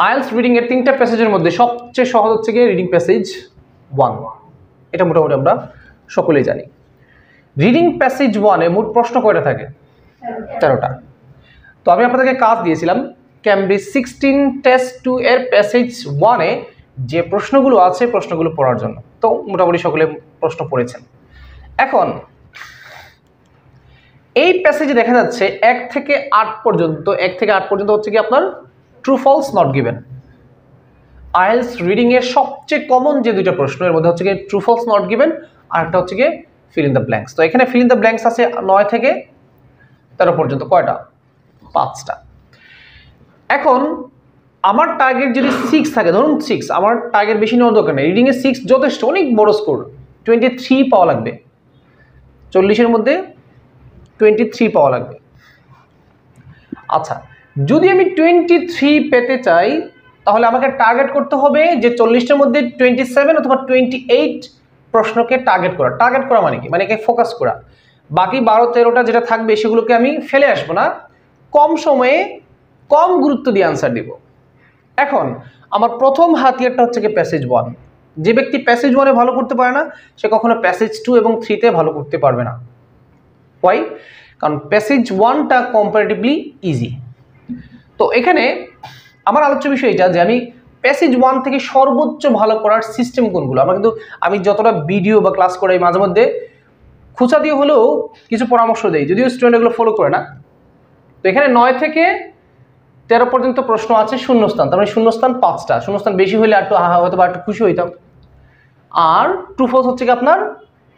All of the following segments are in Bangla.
আইএলস রিডিং এর 3টা প্যাসেজের মধ্যে সবচেয়ে সহজ হচ্ছে গিয়ে রিডিং প্যাসেজ 1, এটা মোটামুটি আমরা সকলেই জানি। রিডিং প্যাসেজ 1 এ মোট প্রশ্ন কয়টা থাকে? 13টা। তো আমি আপনাদেরকে কাজ দিয়েছিলাম ক্যামব্রিজ 16 টেস্ট 2 এর প্যাসেজ 1 এ যে প্রশ্নগুলো আছে প্রশ্নগুলো পড়ার জন্য। তো মোটামুটি সকলে প্রশ্ন পড়েছেন। এখন এই প্যাসেজে দেখা যাচ্ছে 1 থেকে 8 পর্যন্ত হচ্ছে কি আপনার true false not given. IELTS reading এর সবচেয়ে কমন যে দুইটা প্রশ্ন এর মধ্যে হচ্ছে কি ট্রু ফলস নট গিভেন, আর একটা হচ্ছে কি ফিল ইন দ্য ব্ল্যাঙ্কস। তো এখানে ফিল ইন দ্য ব্ল্যাঙ্কস আছে 9 থেকে 13 পর্যন্ত। কয়টা? 5টা। এখন আমার টার্গেট যদি 6 থাকে, ধরুন 6, আমার টার্গেট বেশি নেওয়ার দরকার নেই। রিডিং এ 6 যথেষ্ট, অনেক বড় স্কোর। 23 পাওয়া লাগবে, 40-এর মধ্যে 23 পাওয়া লাগবে। আচ্ছা, যদি আমি 23 পেতে চাই তাহলে আমাকে টার্গেট করতে হবে যে 40টার মধ্যে 27 অথবা 28 প্রশ্নকে টার্গেট করা। টার্গেট করা মানে কি? মানে একে ফোকাস করা। বাকি 12-13টা যেটা থাকবে সেগুলোকে আমি ফেলে আসবো না, কম সময়ে কম গুরুত্ব দিয়ে আনসার দিব। এখন আমার প্রথম হাতিয়ারটা হচ্ছে কি প্যাসেজ 1। যে ব্যক্তি প্যাসেজ 1 এ ভালো করতে পারে না সে কখনো প্যাসেজ 2 এবং 3 তে ভালো করতে পারবে না। ওয়াই? কারণ প্যাসেজ 1টা কম্পারেটিভলি ইজি। তো এখানে আমার আলোচ্য বিষয় এটা যে আমি প্যাসেজ 1 থেকে সর্বোচ্চ ভালো করার সিস্টেম কোনগুলো। আমি যতটা ভিডিও বা ক্লাস করাই মাঝে মধ্যে খুঁচা দিয়ে হলেও কিছু পরামর্শ দেই, যদিও স্টুডেন্ট এগুলো ফলো করে না। তো এখানে 9 থেকে 13 পর্যন্ত প্রশ্ন আছে শূন্যস্থান, তার মানে শূন্যস্থান 5টা। শূন্যস্থান বেশি হলে একটু হয়তো বা একটু খুশি হইতাম। আর ট্রু ফলস হচ্ছে কি আপনার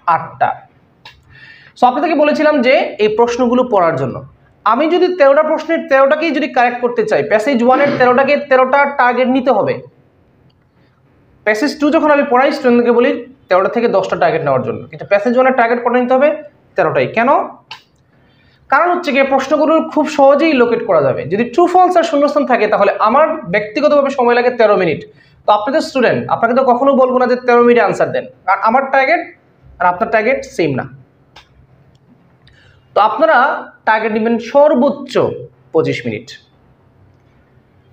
8টা। সো আপনাদেরকে বলেছিলাম যে এই প্রশ্নগুলো পড়ার জন্য আমি যদি 13টা প্রশ্নের 13টাকেই যদি কারেক্ট করতে চাই, প্যাসেজ 1 এর 13টাকে 13টা টার্গেট নিতে হবে। প্যাসেজ 2 যখন আমি পড়াই স্টুডেন্টকে বলি 13টা থেকে 10টা টার্গেট নেওয়ার জন্য, কিন্তু প্যাসেজ 1 এর টার্গেট করে নিতে হবে 13টাই। কেন? কারণ হচ্ছে কি প্রশ্নগুলো খুব সহজেই লোকেট করা যাবে। যদি ট্রু ফলস আর শূন্যস্থান থাকে তাহলে আমার ব্যক্তিগতভাবে সময় লাগে 13 মিনিট। তো আপনাদের স্টুডেন্ট, আপনাকে তো কখনো বলবো না যে 13 মিনিটে আনসার দেন, কারণ আমার টার্গেট আর আপনার টার্গেট সেম না। তো আপনারা টার্গেট নেবেন সর্বোচ্চ 25 মিনিট।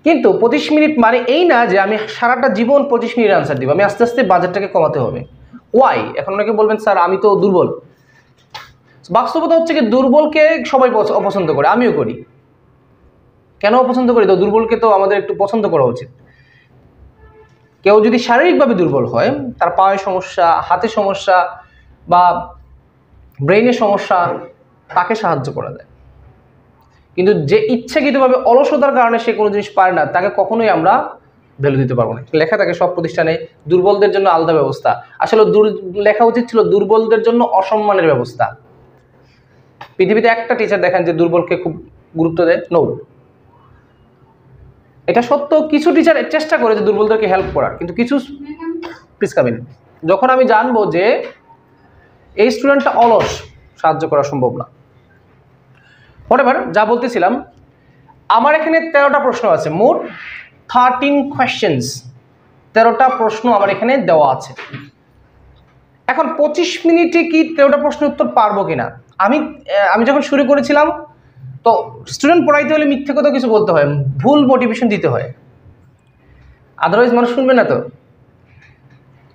কিন্তু 25 মিনিট মানে এই না যে আমি সারাটা জীবন 25 মিনিট আনসার দিব। আমি আস্তে আস্তে বাজেটটাকে কমাতে হবে। ওয়াই? এখন অনেকে বলবেন স্যার আমি তো দুর্বল। বাস্তবতা হচ্ছে কি দুর্বলকে সবাই অপছন্দ করে, আমিও করি। কেন অপছন্দ করি? তো দুর্বলকে তো আমাদের একটু পছন্দ করা উচিত। কেউ যদি শারীরিকভাবে দুর্বল হয়, তার পায়ে সমস্যা, হাতে সমস্যা বা ব্রেইনের সমস্যা, তাকে সাহায্য করা যায়। কিন্তু যে ইচ্ছাকৃতভাবে অলসতার কারণে সে কোনো জিনিস পারে না, তাকে কখনোই আমরা ভ্যালু দিতে পারবো না। লেখা থাকে সব প্রতিষ্ঠানে দুর্বলদের জন্য আলাদা ব্যবস্থা। আসলে লেখা উচিত ছিল দুর্বলদের জন্য অসম্মানের ব্যবস্থা। পৃথিবীতে একটা টিচার দেখেন যে দুর্বলকে খুব গুরুত্ব দেয়? নো। এটা সত্য, কিছু টিচার চেষ্টা করে যে দুর্বলদেরকে হেল্প করার, কিন্তু কিছু প্লিজ কামিন। যখন আমি জানবো যে এই স্টুডেন্টটা অলস, সাহায্য করা সম্ভব না। হোয়াটএভার, যা বলতেছিলাম, আমার এখানে 13টা প্রশ্ন আছে, মোট 13 কোয়েশ্চেন্স। 13টা প্রশ্ন আমার এখানে দেওয়া আছে। এখন 25 মিনিটে কি 13টা প্রশ্নের উত্তর পারবো কিনা? আমি যখন শুরু করেছিলাম তো স্টুডেন্ট পড়াইতে হলে মিথ্যে কথা কিছু বলতে হয়, ভুল মোটিভেশন দিতে হয়, আদারওয়াইজ মানুষ শুনবে না। তো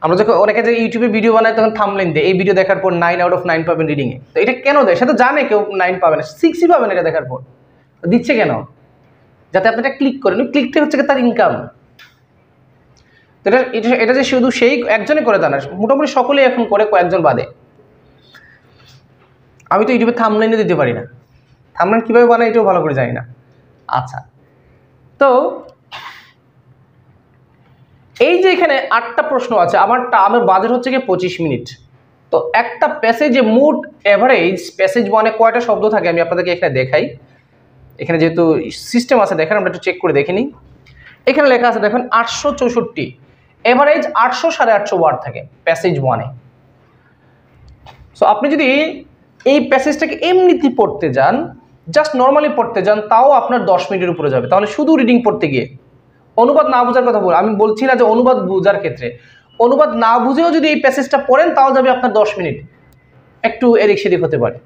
আমরা যখন অনেকে যে ইউটিউবে ভিডিও বানায় তখন থাম্বনেইল দেয় এই ভিডিও দেখার পর 9 আউট অফ 9 পাবেন রিডিংয়ে। তো এটা কেন দেয়? সে তো জানে কেউ 9 পাবে না, 6ই পাবেন এটা দেখার পর। দিচ্ছে কেন? যাতে আপনি এটা ক্লিক করেন। ক্লিকটা হচ্ছে তার ইনকাম। এটা যে শুধু সেই একজনে করে তা না, মোটামুটি সকলেই এখন করে, কয়েকজন বাদে। আমি তো ইউটিউবে থাম্বনেইল দিতে পারি না, থাম্বনেইল কীভাবে বানাই এটাও ভালো করে জানি না। আচ্ছা, তো এই যে এখানে 8টা প্রশ্ন আছে, আমার বাজেট হচ্ছে কি 25 মিনিট। তো একটা প্যাসেজে মোট এভারেজ প্যাসেজ 1 এ কয়টা শব্দ থাকে আমি আপনাদেরকে এখানে দেখাই। এখানে যেহেতু সিস্টেম আছে দেখেন, আমরা একটু চেক করে দেখে নিই। এখানে লেখা আছে দেখেন 864, এভারেজ 800 850 ওয়ার্ড থাকে প্যাসেজ 1 এ। সো আপনি যদি এই প্যাসেজটাকে এমনিতে পড়তে যান, জাস্ট নর্মালি পড়তে যান, তাও আপনার 10 মিনিটের উপরে যাবে। তাহলে শুধু রিডিং পড়তে গিয়ে, অনুবাদ না বোঝার কথা আমি বলছি না যে অনুবাদ বোঝার ক্ষেত্রে, অনুবাদ না বুঝেও যদি এই প্যাসেজটা পড়েন তাও যাবে আপনার 10 মিনিট। একটু এদিক সেদিক হতে পারে।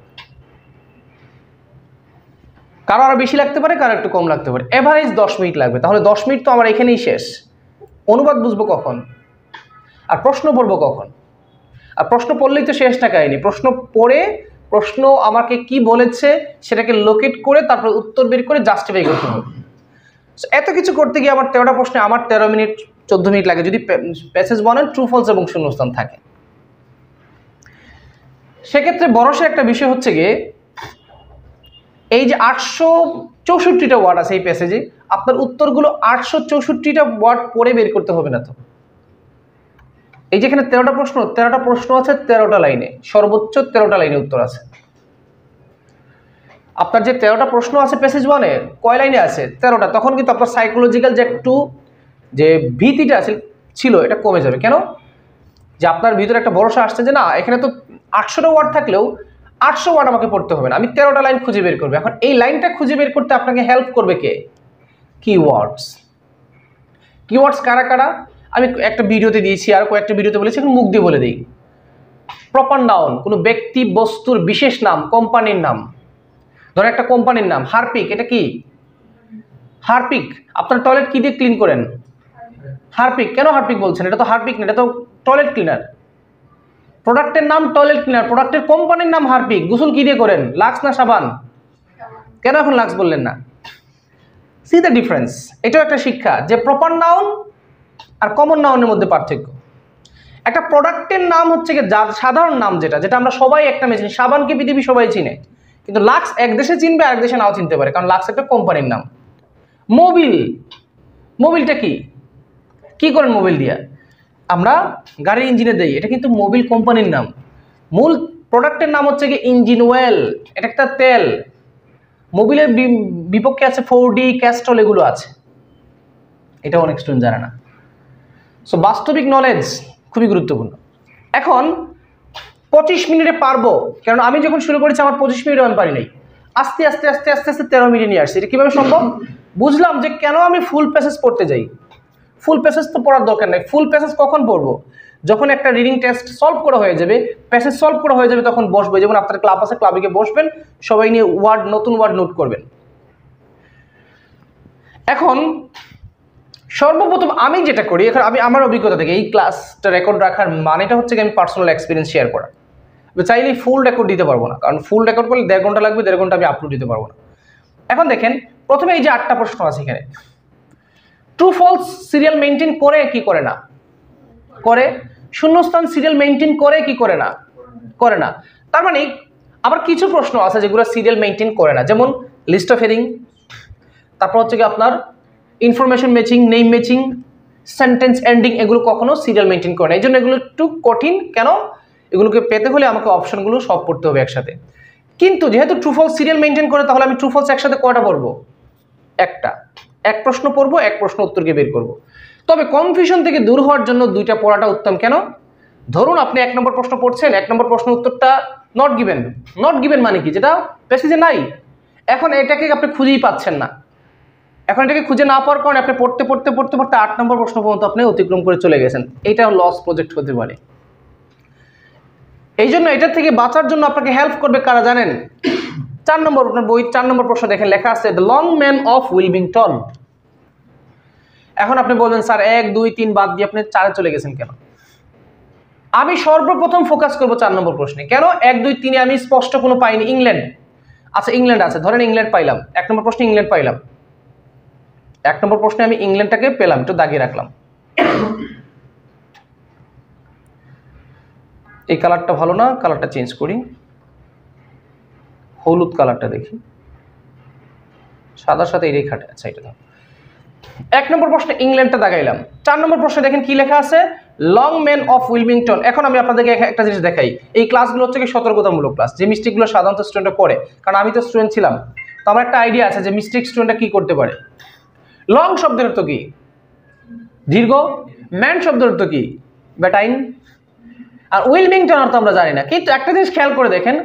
কারো আরো বেশি লাগতে পারে, কারো একটু কম লাগতে পারে। এভারেজ 10 মিনিট লাগবে। তাহলে 10 মিনিট তো আমার এখানেই শেষ। অনুবাদ বুঝবো কখন আর প্রশ্ন পড়বো কখন? আর প্রশ্ন পড়লেই তো শেষ না কাহিনী। প্রশ্ন পড়ে প্রশ্ন আমাকে কি বলেছে সেটাকে লোকেট করে তারপর উত্তর বের করে জাস্টিফাই করতে হবে। এত কিছু করতে গিয়ে আমার 13টা প্রশ্নে আমার 13 মিনিট 14 মিনিট লাগে যদি প্যাসেজ বলেন ট্রু ফলস এবং শূন্যস্থান থাকে। সেক্ষেত্রে ভরসা একটা বিষয় হচ্ছে গিয়ে এই যে 864টা ওয়ার্ড আছে এই প্যাসেজে, আপনার উত্তরগুলো 864টা ওয়ার্ড পড়ে বের করতে হবে না। তো এই যেখানে 13টা প্রশ্ন আছে 13টা লাইনে, সর্বোচ্চ 13টা লাইনে উত্তর আছে। আপনার যে 13টা প্রশ্ন আছে প্যাসেজ 1-এ কয় লাইনে আছে? 13টা। তখন কিন্তু আপনার সাইকোলজিক্যাল যে একটু যে ভীতিটা ছিল এটা কমে যাবে। কেন? যে আপনার ভিতরে একটা ভরসা আসছে যে না এখানে তো 800টা ওয়ার্ড থাকলেও 800 ওয়ার্ড আমাকে পড়তে হবে না, আমি 13টা লাইন খুঁজে বের করবো। এখন এই লাইনটা খুঁজে বের করতে আপনাকে হেল্প করবে কে? কিওয়ার্ডস। কিওয়ার্ডস কারা কারা আমি একটা ভিডিওতে দিয়েছি, আর কয়েকটা ভিডিওতে বলেছি, এখন মুখ দিয়ে বলে দিই। প্রপার নাউন, কোনো ব্যক্তি বস্তুর বিশেষ নাম, কোম্পানির নাম। ধরেন একটা কোম্পানির নাম হারপিক, এটা কি? হারপিক। আপনার টয়লেট কি দিয়ে ক্লিন করেন? হারপিক। কেন হারপিক বলছেন? এটা তো হারপিক না, এটা তো টয়লেট ক্লিনার। প্রোডাক্টের নাম টয়লেট ক্লিনার, প্রোডাক্টের কোম্পানির নাম হারপিক। গোসল কি দিয়ে করেন? লাক্স না সাবান? কেন এখন লাক্স বললেন না? C the difference. এটাও একটা শিক্ষা যে প্রপার নাউন আর কমন নাউনের মধ্যে পার্থক্য। একটা প্রোডাক্টের নাম হচ্ছে কি যার সাধারণ নাম, যেটা আমরা সবাই একটা চিনি। সাবানকে পৃথিবী সবাই চিনে, কিন্তু লাক্স এক দেশে চিনবে আরেক দেশে নাও চিনতে পারে, কারণ লাক্স একটা কোম্পানির নাম। মোবিলটা কি করেন মোবিল দিয়া? আমরা গাড়ির ইঞ্জিনে দেই, এটা কিন্তু মোবিল কোম্পানির নাম। মূল প্রোডাক্টের নাম হচ্ছে কি ইঞ্জিন অয়েল, এটা একটা তেল। মোবিলের বিপক্ষে আছে 4D, ক্যাস্ট্রল, এগুলো আছে। এটা অনেক স্টুডেন্ট জানে না। সো বাস্তবিক নলেজ খুবই গুরুত্বপূর্ণ। এখন 25 মিনিটে পারবো, কারণ আমি যখন শুরু করেছি আমার 25 মিনিটে আমি পারি নাই। আস্তে আস্তে 13 মিনিট নিয়ে আসছি। এটা কিভাবে সম্ভব? বুঝলাম যে কেন আমি ফুল প্যাসেজ পড়তে যাই। ফুল প্যাসেজ তো পড়ার দরকার নেই। ফুল প্যাসেজ কখন পড়বো? যখন একটা রিডিং টেস্ট সলভ করা হয়ে যাবে, প্যাসেজ সলভ করা হয়ে যাবে, তখন বসবে। যেমন আপনার ক্লাব আছে, ক্লাবে গিয়ে বসবেন, সবাই নিয়ে নতুন ওয়ার্ড নোট করবেন। এখন সর্বপ্রথম আমি যেটা করি, এখন আমি আমার অভিজ্ঞতা থেকে এই ক্লাসটা রেকর্ড রাখার মানেটা হচ্ছে আমি পার্সোনাল এক্সপিরিয়েন্স শেয়ার করা। চাইলেই ফুল রেকর্ড দিতে পারবো না, কারণ ফুল রেকর্ড করলে 1.5 ঘন্টা লাগবে, 1.5 ঘন্টা আমি আপলোড দিতে পারবো না। এখন দেখেন, প্রথমে এই যে 8টা প্রশ্ন আছে এখানে, ট্রু ফলস সিরিয়াল মেনটেন করে কি করে না? করে। শূন্যস্থান সিরিয়াল মেনটেন করে কি করে না? করে না। তার মানে আবার কিছু প্রশ্ন আছে যেগুলো সিরিয়াল মেনটেন করে না, যেমন লিস্ট অফ হেডিং, তারপর হচ্ছে কি আপনার information matching, name matching, sentence ending, এগুলো কখনো সিরিয়াল মেনটেন করে না। এই জন্য এগুলো একটু কঠিন। কেন? এগুলোকে পেতে হলে আমাকে অপশনগুলো সব পড়তে হবে একসাথে। কিন্তু যেহেতু ট্রু ফলস সিরিয়াল মেনটেন করে, তাহলে আমি ট্রু ফলস একসাথে কয়টা পড়বো? একটা। এক প্রশ্ন পড়বো, এক প্রশ্ন উত্তরকে বের করব। তবে কনফিউশন থেকে দূর হওয়ার জন্য 2টা পড়াটা উত্তম। কেন? ধরুন আপনি 1 নম্বর প্রশ্ন পড়ছেন, 1 নম্বর প্রশ্ন উত্তরটা নট গিভেন। নট গিভেন মানে কি? যেটা প্যাসেজে নাই। এখন এটাকে আপনি খুঁজেই পাচ্ছেন না। এখন এটাকে খুঁজে না পাওয়ার কারণে আপনি পড়তে 8 নম্বর প্রশ্ন পর্যন্ত আপনি অতিক্রম করে চলে গেছেন। এটা লস প্রজেক্ট হতে পারে। এই জন্য এটা থেকে বাঁচার জন্য আপনাকে হেল্প করবে কারা জানেন? 4 নম্বর, আপনার বই 4 নম্বর প্রশ্ন দেখেন, লেখা আছে the long man of Wilmington. এখন আপনি বলবেন স্যার 1, 2, 3 বাদ দিয়ে আপনি 4-এ চলে গেছেন কেন? আমি সর্বপ্রথম ফোকাস করব 4 নম্বর প্রশ্নে। কেন? 1, 2, 3-এ আমি স্পষ্ট কোনো পাইনি। ইংল্যান্ড আচ্ছা, ইংল্যান্ড আছে, ধরেন ইংল্যান্ড পাইলাম। 1 নম্বর প্রশ্নে ইংল্যান্ড পাইলাম। 1 নম্বর প্রশ্নে আমি ইংল্যান্ডটাকে পেলাম, একটু দাগিয়ে রাখলাম। এই কালারটা ভালো না, কালারটা চেঞ্জ করি, হলুদ কালারটা দেখি, সাদার সাথে এটাই খাটে। আচ্ছা, এটা 1 নম্বর প্রশ্নে ইংল্যান্ডটা দাগাইলাম। 4 নম্বর প্রশ্নে দেখেন কি লেখা আছে, লং ম্যান অফ উইলমিংটন। এখন আমি আপনাদেরকে একটা জিনিস দেখাই। এই ক্লাসগুলো হচ্ছে কি সতর্কতামূলক ক্লাস, যে মিস্টেকগুলো সাধারণত স্টুডেন্টরা করে, কারণ আমি তো স্টুডেন্ট ছিলাম, তো আমার একটা আইডিয়া আছে যে মিস্টেক স্টুডেন্টরা কি করতে পারে। লং শব্দের অর্থ কি? দীর্ঘ। ম্যান শব্দের অর্থ কি? বেটাইন। আর উইলমিংটন অর্থ আমরা জানি না। কিন্তু একটা জিনিস খেয়াল করে দেখেন,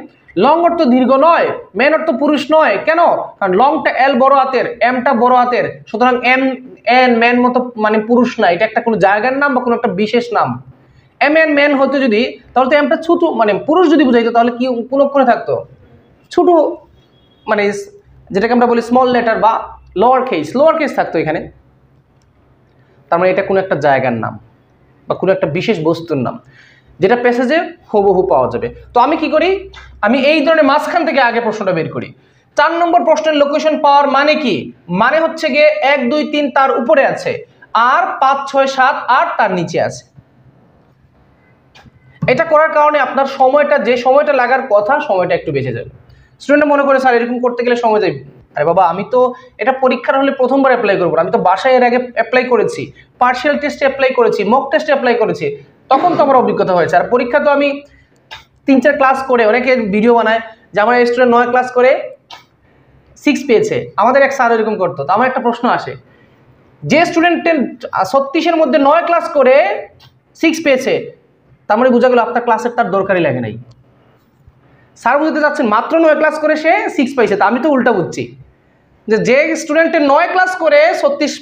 লং অর্থ দীর্ঘ নয়, ম্যান অর্থ পুরুষ নয়। কেন? কারণ লংটা এল বড় হাতের, এমটা বড় হাতের, সুতরাং এম এন ম্যান মতো মানে পুরুষ না, এটা একটা কোনো জায়গার নাম বা কোনো একটা বিশেষ নাম। এম এন ম্যান হতো যদি, তাহলে তো এমটা ছোট মানে পুরুষ যদি বুঝাইতো, তাহলে কি কোন অক্ষরে থাকতো? ছোট মানে যেটাকে আমরা বলি স্মল লেটার বা লোয়ার কেস থাকতো এখানে, তার মানে এটা কোনো একটা জায়গার নাম বা কোনো একটা বিশেষ বস্তুর নাম, যেটা প্যাসেজে হুবহু পাওয়া যাবে। তো আমি কি করি, আমি এই ধরনের মাঝখান থেকে আগে প্রশ্নটা বের করি। 4 নম্বর প্রশ্নের লোকেশন পাওয়ার মানে কি, মানে হচ্ছে গিয়ে 1 2 3 তার উপরে আছে, আর 5 6 7 8 তার নিচে আছে। এটা করার কারণে আপনার সময়টা, যে সময়টা লাগার কথা, সময়টা একটু বেঁচে যাবে। স্টুডেন্ট মনে করে স্যার এরকম করতে গেলে সময় যাবে, আরে বাবা আমি তো এটা পরীক্ষার হলে প্রথমবার অ্যাপ্লাই করবো, আমি তো বাসায় এর আগে অ্যাপ্লাই করেছি, পার্সিয়াল টেস্টে অ্যাপ্লাই করেছি, মক টেস্টে অ্যাপ্লাই করেছি, তখন তো আমার অভিজ্ঞতা হয়েছে। আর পরীক্ষা তো আমি 3-4 ক্লাস করে, অনেকে ভিডিও বানায় যে আমার স্টুডেন্ট 9 ক্লাস করে 6 পেয়েছে, আমাদের এক স্যার এরকম করতো। তো আমার একটা প্রশ্ন আসে, যে স্টুডেন্টের 36-এর মধ্যে 9 ক্লাস করে 6 পেয়েছে, তার মানে বোঝা গেল আপনার ক্লাসের তার দরকারই লাগে নাই। স্যার বুঝতে চাচ্ছেন মাত্র 9 ক্লাস করে সে 6 পাইছে, তা আমি তো উল্টা বুঝছি যে স্টুডেন্টের 9 ক্লাস করে 36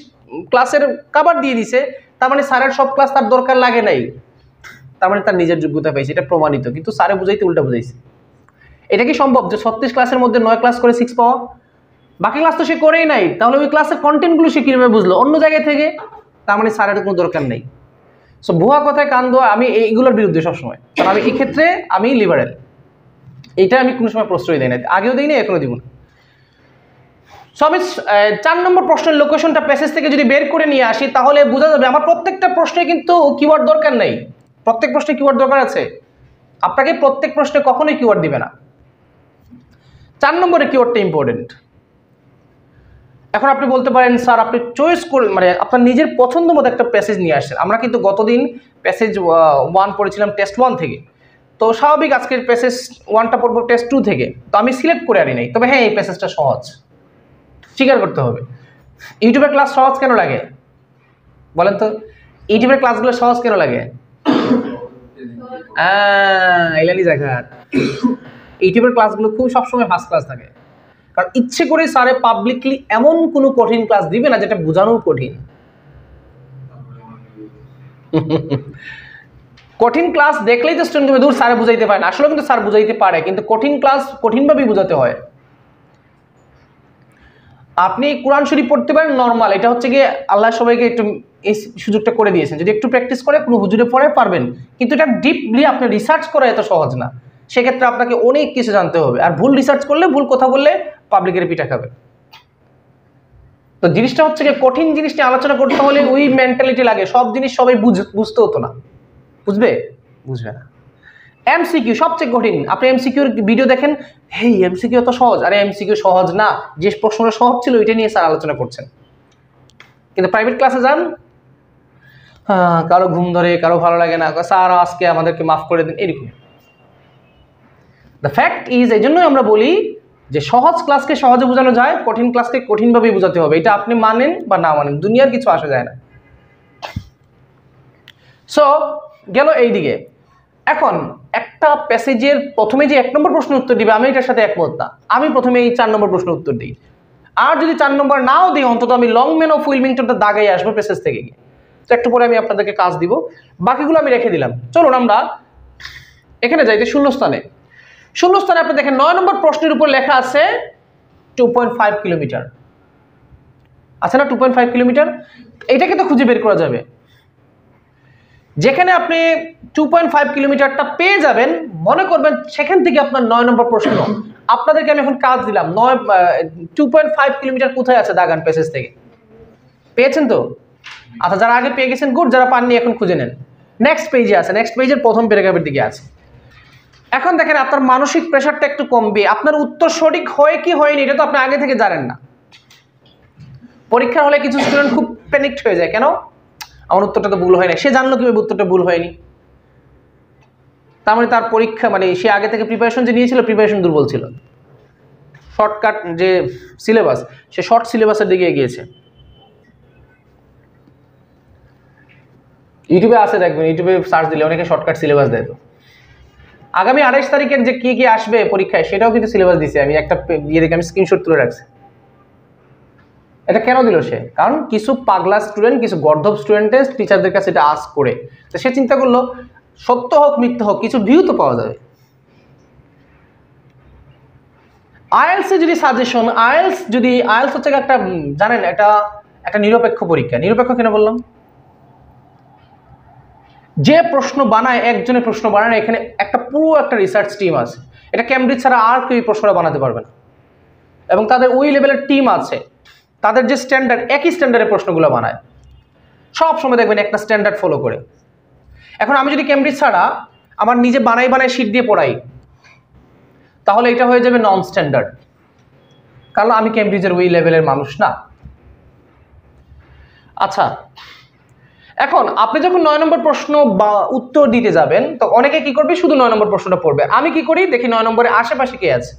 ক্লাসের কভার দিয়ে দিছে, তার মানে স্যারের সব ক্লাস তার দরকার লাগে নাই, তার মানে তার নিজের যোগ্যতা পাইছে, এটা প্রমাণিত। কিন্তু স্যারে বুঝাইতে উল্টা বুঝাইছে। এটা কি সম্ভব যে 36 ক্লাসের মধ্যে 9 ক্লাস করে 6 পাওয়া? বাকি ক্লাস তো সে করেই নাই, তাহলে ওই ক্লাসের কন্টেন্টগুলো সে কিভাবে বুঝলো অন্য জায়গায় থেকে? তার মানে স্যারের কোনো দরকার নেই। সো ভুয়া কথায় কান দেওয়া, আমি এইগুলোর বিরুদ্ধে সবসময়, কারণ আমি এই ক্ষেত্রে আমি লিবারেল, এইটা আমি কোনো সময় প্রশ্রয় দিই না, আগেও দিই না, এখনো দিব না। সো আমি 4 নম্বর প্রশ্নের লোকেশনটা প্যাসেজ থেকে যদি বের করে নিয়ে আসি, তাহলে বোঝা যাবে আমার প্রত্যেকটা প্রশ্নে কিন্তু কিওয়ার্ড দরকার নেই। প্রত্যেক প্রশ্নে কিওয়ার্ড দরকার আছে, আপনাকে প্রত্যেক প্রশ্নে কখনোই কিওয়ার্ড দিবে না। 4 নম্বরে কিওয়ার্ডটা ইম্পর্টেন্ট। এখন আপনি বলতে পারেন স্যার আপনি চয়েস করে, মানে আপনার নিজের পছন্দ মতো একটা প্যাসেজ নিয়ে আসছেন। আমরা কিন্তু গতদিন প্যাসেজ 1 পড়েছিলাম টেস্ট 1 থেকে, তো স্বাভাবিক আজকের প্যাসেজ 1টা পড়বো টেস্ট 2 থেকে। তো আমি সিলেক্ট করে আনি নাই, তবে হ্যাঁ এই প্যাসেজটা সহজ, স্বীকার করতে হবে। ইউটিউবের ক্লাস সহজ কেন লাগে বলেন তো? ইউটিউবের ক্লাসগুলো সহজ কেন লাগে? এলানি জায়গাত ইউটিউবের ক্লাসগুলো খুব সবসময় ফার্স্ট ক্লাস থাকে, কারণ ইচ্ছে করে স্যারে পাবলিকলি এমন কোনো কঠিন ক্লাস দিবে না যেটা বোঝানো কঠিন। কঠিন ক্লাস দেখলেই তো স্টুডেন্ট দূর স্যারে বুঝাইতে পারে না, আসলে কিন্তু স্যার বুঝাইতে পারে, কিন্তু কঠিন ক্লাস কঠিনভাবেই বোঝাতে হয়। আপনি কোরআন শরীফ পড়তে পারেন নর্মাল, এটা হচ্ছে গিয়ে আল্লাহ সবাইকে একটু এই সুযোগটা করে দিয়েছেন, যদি একটু প্র্যাকটিস করে কোনো হুজুরে পড়ে পারবেন, কিন্তু এটা ডিপলি আপনি রিসার্চ করা এত সহজ না। সেক্ষেত্রে আপনাকে অনেক কিছু জানতে হবে, আর ভুল রিসার্চ করলে, ভুল কথা বললে পাবলিকের পিঠা খাবে। তো জিনিসটা হচ্ছে গিয়ে কঠিন জিনিস নিয়ে আলোচনা করতে হলে ওই মেন্টালিটি লাগে, সব জিনিস সবাই বুঝতে হতো না, বুঝবে না। এমসিকিউ সবচেয়ে কঠিন। আপনি এমসিকিউর ভিডিও দেখেন, হেই এমসিকিউ তো সহজ, আরে এমসিকিউ সহজ না, যে প্রশ্নটা সহজ ছিল ওইটা নিয়ে স্যার আলোচনা করছেন। কিন্তু প্রাইভেট ক্লাসে যান, কারো ঘুম ধরে, কারো ভালো লাগে না, স্যার আজকে আমাদেরকে মাফ করে দিন, এরকম। দ্য ফ্যাক্ট ইজ, এই জন্যই আমরা বলি যে সহজ ক্লাসকে সহজে বোঝানো যায়, কঠিন ক্লাসকে কঠিনভাবেই বোঝাতে হবে। এটা আপনি মানেন বা না মানেন, দুনিয়ার কিছু আসা যায় না। সো গেল এইদিকে। এখন একটা প্যাসেজের প্রথমে যে 1 নম্বর প্রশ্নের উত্তর দিবে, আমি এটার সাথে একমত না। আমি প্রথমে এই 4 নম্বর প্রশ্নের উত্তর দিই, আর যদি 4 নম্বর নাও দিই, অন্তত আমি লং ম্যান অফ উইলমিংটনটা দাগাই আসবো প্যাসেজ থেকে গিয়ে। তো একটু পরে আমি আপনাদেরকে কাজ দিব, বাকিগুলো আমি রেখে দিলাম। চলুন আমরা এখানে যাইতে শূন্যস্থানে। শূন্যস্থানে আপনি দেখেন 9 নম্বর প্রশ্নের উপর লেখা আছে 2.5 কিলোমিটার আছে না, 2.5 কিলোমিটার। এটাকে তো খুঁজে বের করা যাবে। যেখানে আপনি 2.5 কিলোমিটারটা পেয়ে যাবেন, মনে করবেন সেখান থেকে আপনার 9 নম্বর প্রশ্ন। আপনাদেরকে আমি এখন কাজ দিলাম, 2.5 কিলোমিটার কোথায় আছে দাগান প্যাসেজ থেকে, পেয়েছেন তো? আচ্ছা, যারা আগে পেয়ে গেছেন গুড, যারা পাননি এখন খুঁজে নেন। নেক্সট পেজে আছে, নেক্সট পেজের প্রথম প্যারাগ্রাফের দিকে আছে। এখন দেখেন আপনার মানসিক প্রেশারটা একটু কমবে। আপনার উত্তর সঠিক হয় কি হয়নি এটা তো আপনি আগে থেকে জানেন না। পরীক্ষা হলে কিছু স্টুডেন্ট খুব প্যানিকড হয়ে যায়, কেন আমার উত্তরটা তো ভুল হয় না। সে জানলো কিভাবে উত্তরটা ভুল হয়নি? তার মানে তার পরীক্ষা, মানে সে আগে থেকে প্রিপারেশন যে নিয়েছিল, প্রিপারেশন দুর্বল ছিল। শর্টকাট যে সিলেবাস, সে শর্ট সিলেবাসের দিকে এগিয়েছে। ইউটিউবে আছে, দেখবেন ইউটিউবে সার্চ দিলে অনেকে শর্টকাট সিলেবাস দেয়। তো আগামী 28 তারিখের যে কি কি আসবে পরীক্ষায়, সেটাও কিন্তু সিলেবাস দিছে। আমি একটা ইয়ে দেখে আমি স্ক্রিনশট তুলে রাখছি। এটা কেন দিল সে? কারণ কিছু পাগলা স্টুডেন্ট, কিছু গর্ধব স্টুডেন্টের টিচারদের কাছে এটা আস্ক করে, তো সে চিন্তা করলো সত্য হোক মিথ্যা হোক কিছু ভিউ তো পাওয়া যাবে। আইএলস এ যদি সাজেশন, আইএলস হচ্ছে একটা, জানেন, এটা একটা নিরপেক্ষ পরীক্ষা। নিরপেক্ষ কেন বললাম? যে প্রশ্ন বানায়, একজনের প্রশ্ন বানায়, এখানে একটা পুরো একটা রিসার্চ টিম আছে। এটা ক্যামব্রিজ ছাড়া আর কেউ এই প্রশ্নটা বানাতে পারবে না, এবং তাদের ওই লেভেলের টিম আছে। তাদের যে স্ট্যান্ডার্ড, একই স্ট্যান্ডার্ডের প্রশ্নগুলো বানায়, সব সময় দেখবেন একটা স্ট্যান্ডার্ড ফলো করে। এখন আমি যদি ক্যামব্রিজ ছাড়া আমার নিজে বানাই শিট দিয়ে পড়াই, তাহলে এটা হয়ে যাবে নন স্ট্যান্ডার্ড, কারণ আমি ক্যামব্রিজের ওই লেভেলের মানুষ না। আচ্ছা, এখন আপনি যখন 9 নম্বর প্রশ্ন বা উত্তর দিতে যাবেন, তো অনেকে কি করবে, শুধু 9 নম্বর প্রশ্নটা পড়বে। আমি কি করি, দেখি 9 নম্বরের আশেপাশে কে আছে।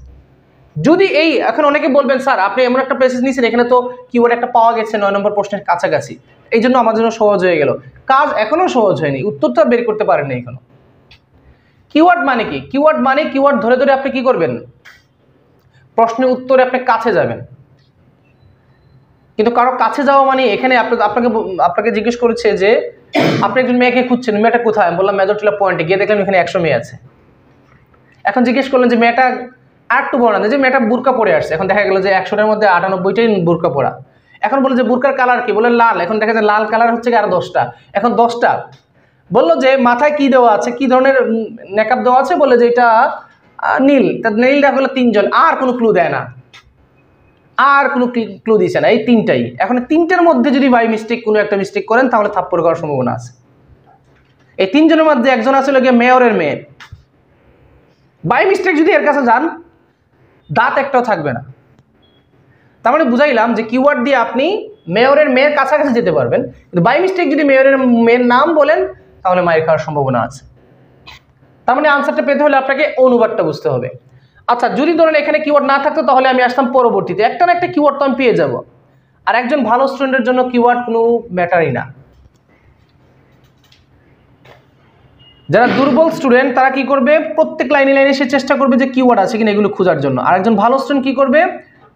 যদি এই, এখন অনেকে বলবেন স্যার আপনি এমন একটা প্যাসেজ নিয়েছেন, এখানে তো কিওয়ার্ড একটা পাওয়া গেছে 9 নম্বর প্রশ্নের কাছাকাছি, এই জন্য আমার জন্য সহজ হয়ে গেল। কাজ এখনো সহজ হয়নি, উত্তরটা বের করতে পারেননি এখনো। কিওয়ার্ড মানে কি? কিওয়ার্ড মানে কিওয়ার্ড ধরে ধরে আপনি কি করবেন, প্রশ্নের উত্তরে আপনি কাছে যাবেন। কিন্তু কারো কাছে যাওয়া মানে, এখানে আপনাকে জিজ্ঞেস করেছে যে আপনি একজন মেয়েকে খুঁজছেন, মেয়েটা কোথায়? আমি বললাম মেজরটিলা পয়েন্টে। গিয়ে দেখলাম এখানে 100 মেয়ে আছে। এখন জিজ্ঞেস করলেন যে মেয়েটা আর একটু বড় না, যে মেয়েটা বুরকা পরে আসছে। এখন দেখা গেল যে 100টার মধ্যে 98টাই বুরকা পরা। এখন বলে যে বুরকার কালার কি? বলে লাল। এখন দেখা যায় লাল কালার হচ্ছে আর 10টা। এখন 10টা বললো যে মাথায় কি দেওয়া আছে, কি ধরনের মেকআপ দেওয়া আছে, বলে যে এটা নীল। তার নীলটা হলো 3 জন, আর কোনো ক্লু দেয় না, আর কোনো ক্লু দিচ্ছে না, এই 3টাই। এখন 3টার মধ্যে যদি বাই মিস্টেক কোনো একটা মিস্টেক করেন, তাহলে থাপ্পড় করার সম্ভাবনা আছে। এই 3 জনের মধ্যে একজন আছে গিয়ে মেয়রের মেয়ে, বাই মিস্টেক যদি এর কাছে যান, দাঁত একটাও থাকবে না। তার মানে বুঝাইলাম যে কিওয়ার্ড দিয়ে আপনি মেয়রের মেয়ের কাছাকাছি যেতে পারবেন, কিন্তু বাই মিস্টেক যদি মেয়রের মেয়ের নাম বলেন, তাহলে মায়ের খাওয়ার সম্ভাবনা আছে। তার মানে আনসারটা পেতে হলে আপনাকে অনুবাদটা বুঝতে হবে। আচ্ছা, যদি ধরেন এখানে কিওয়ার্ড না থাকতো, তাহলে আমি আসতাম পরবর্তীতে, একটা না একটা কিওয়ার্ড তো আমি পেয়ে যাব। আর একজন ভালো স্টুডেন্টের জন্য কিওয়ার্ড কোনো ম্যাটারই না। যারা দুর্বল স্টুডেন্ট, তারা কি করবে, প্রত্যেক লাইনে লাইনে সে চেষ্টা করবে যে কিওয়ার্ড আছে কিনা এগুলো খোঁজার জন্য। আর একজন ভালো স্টুডেন্ট কি করবে,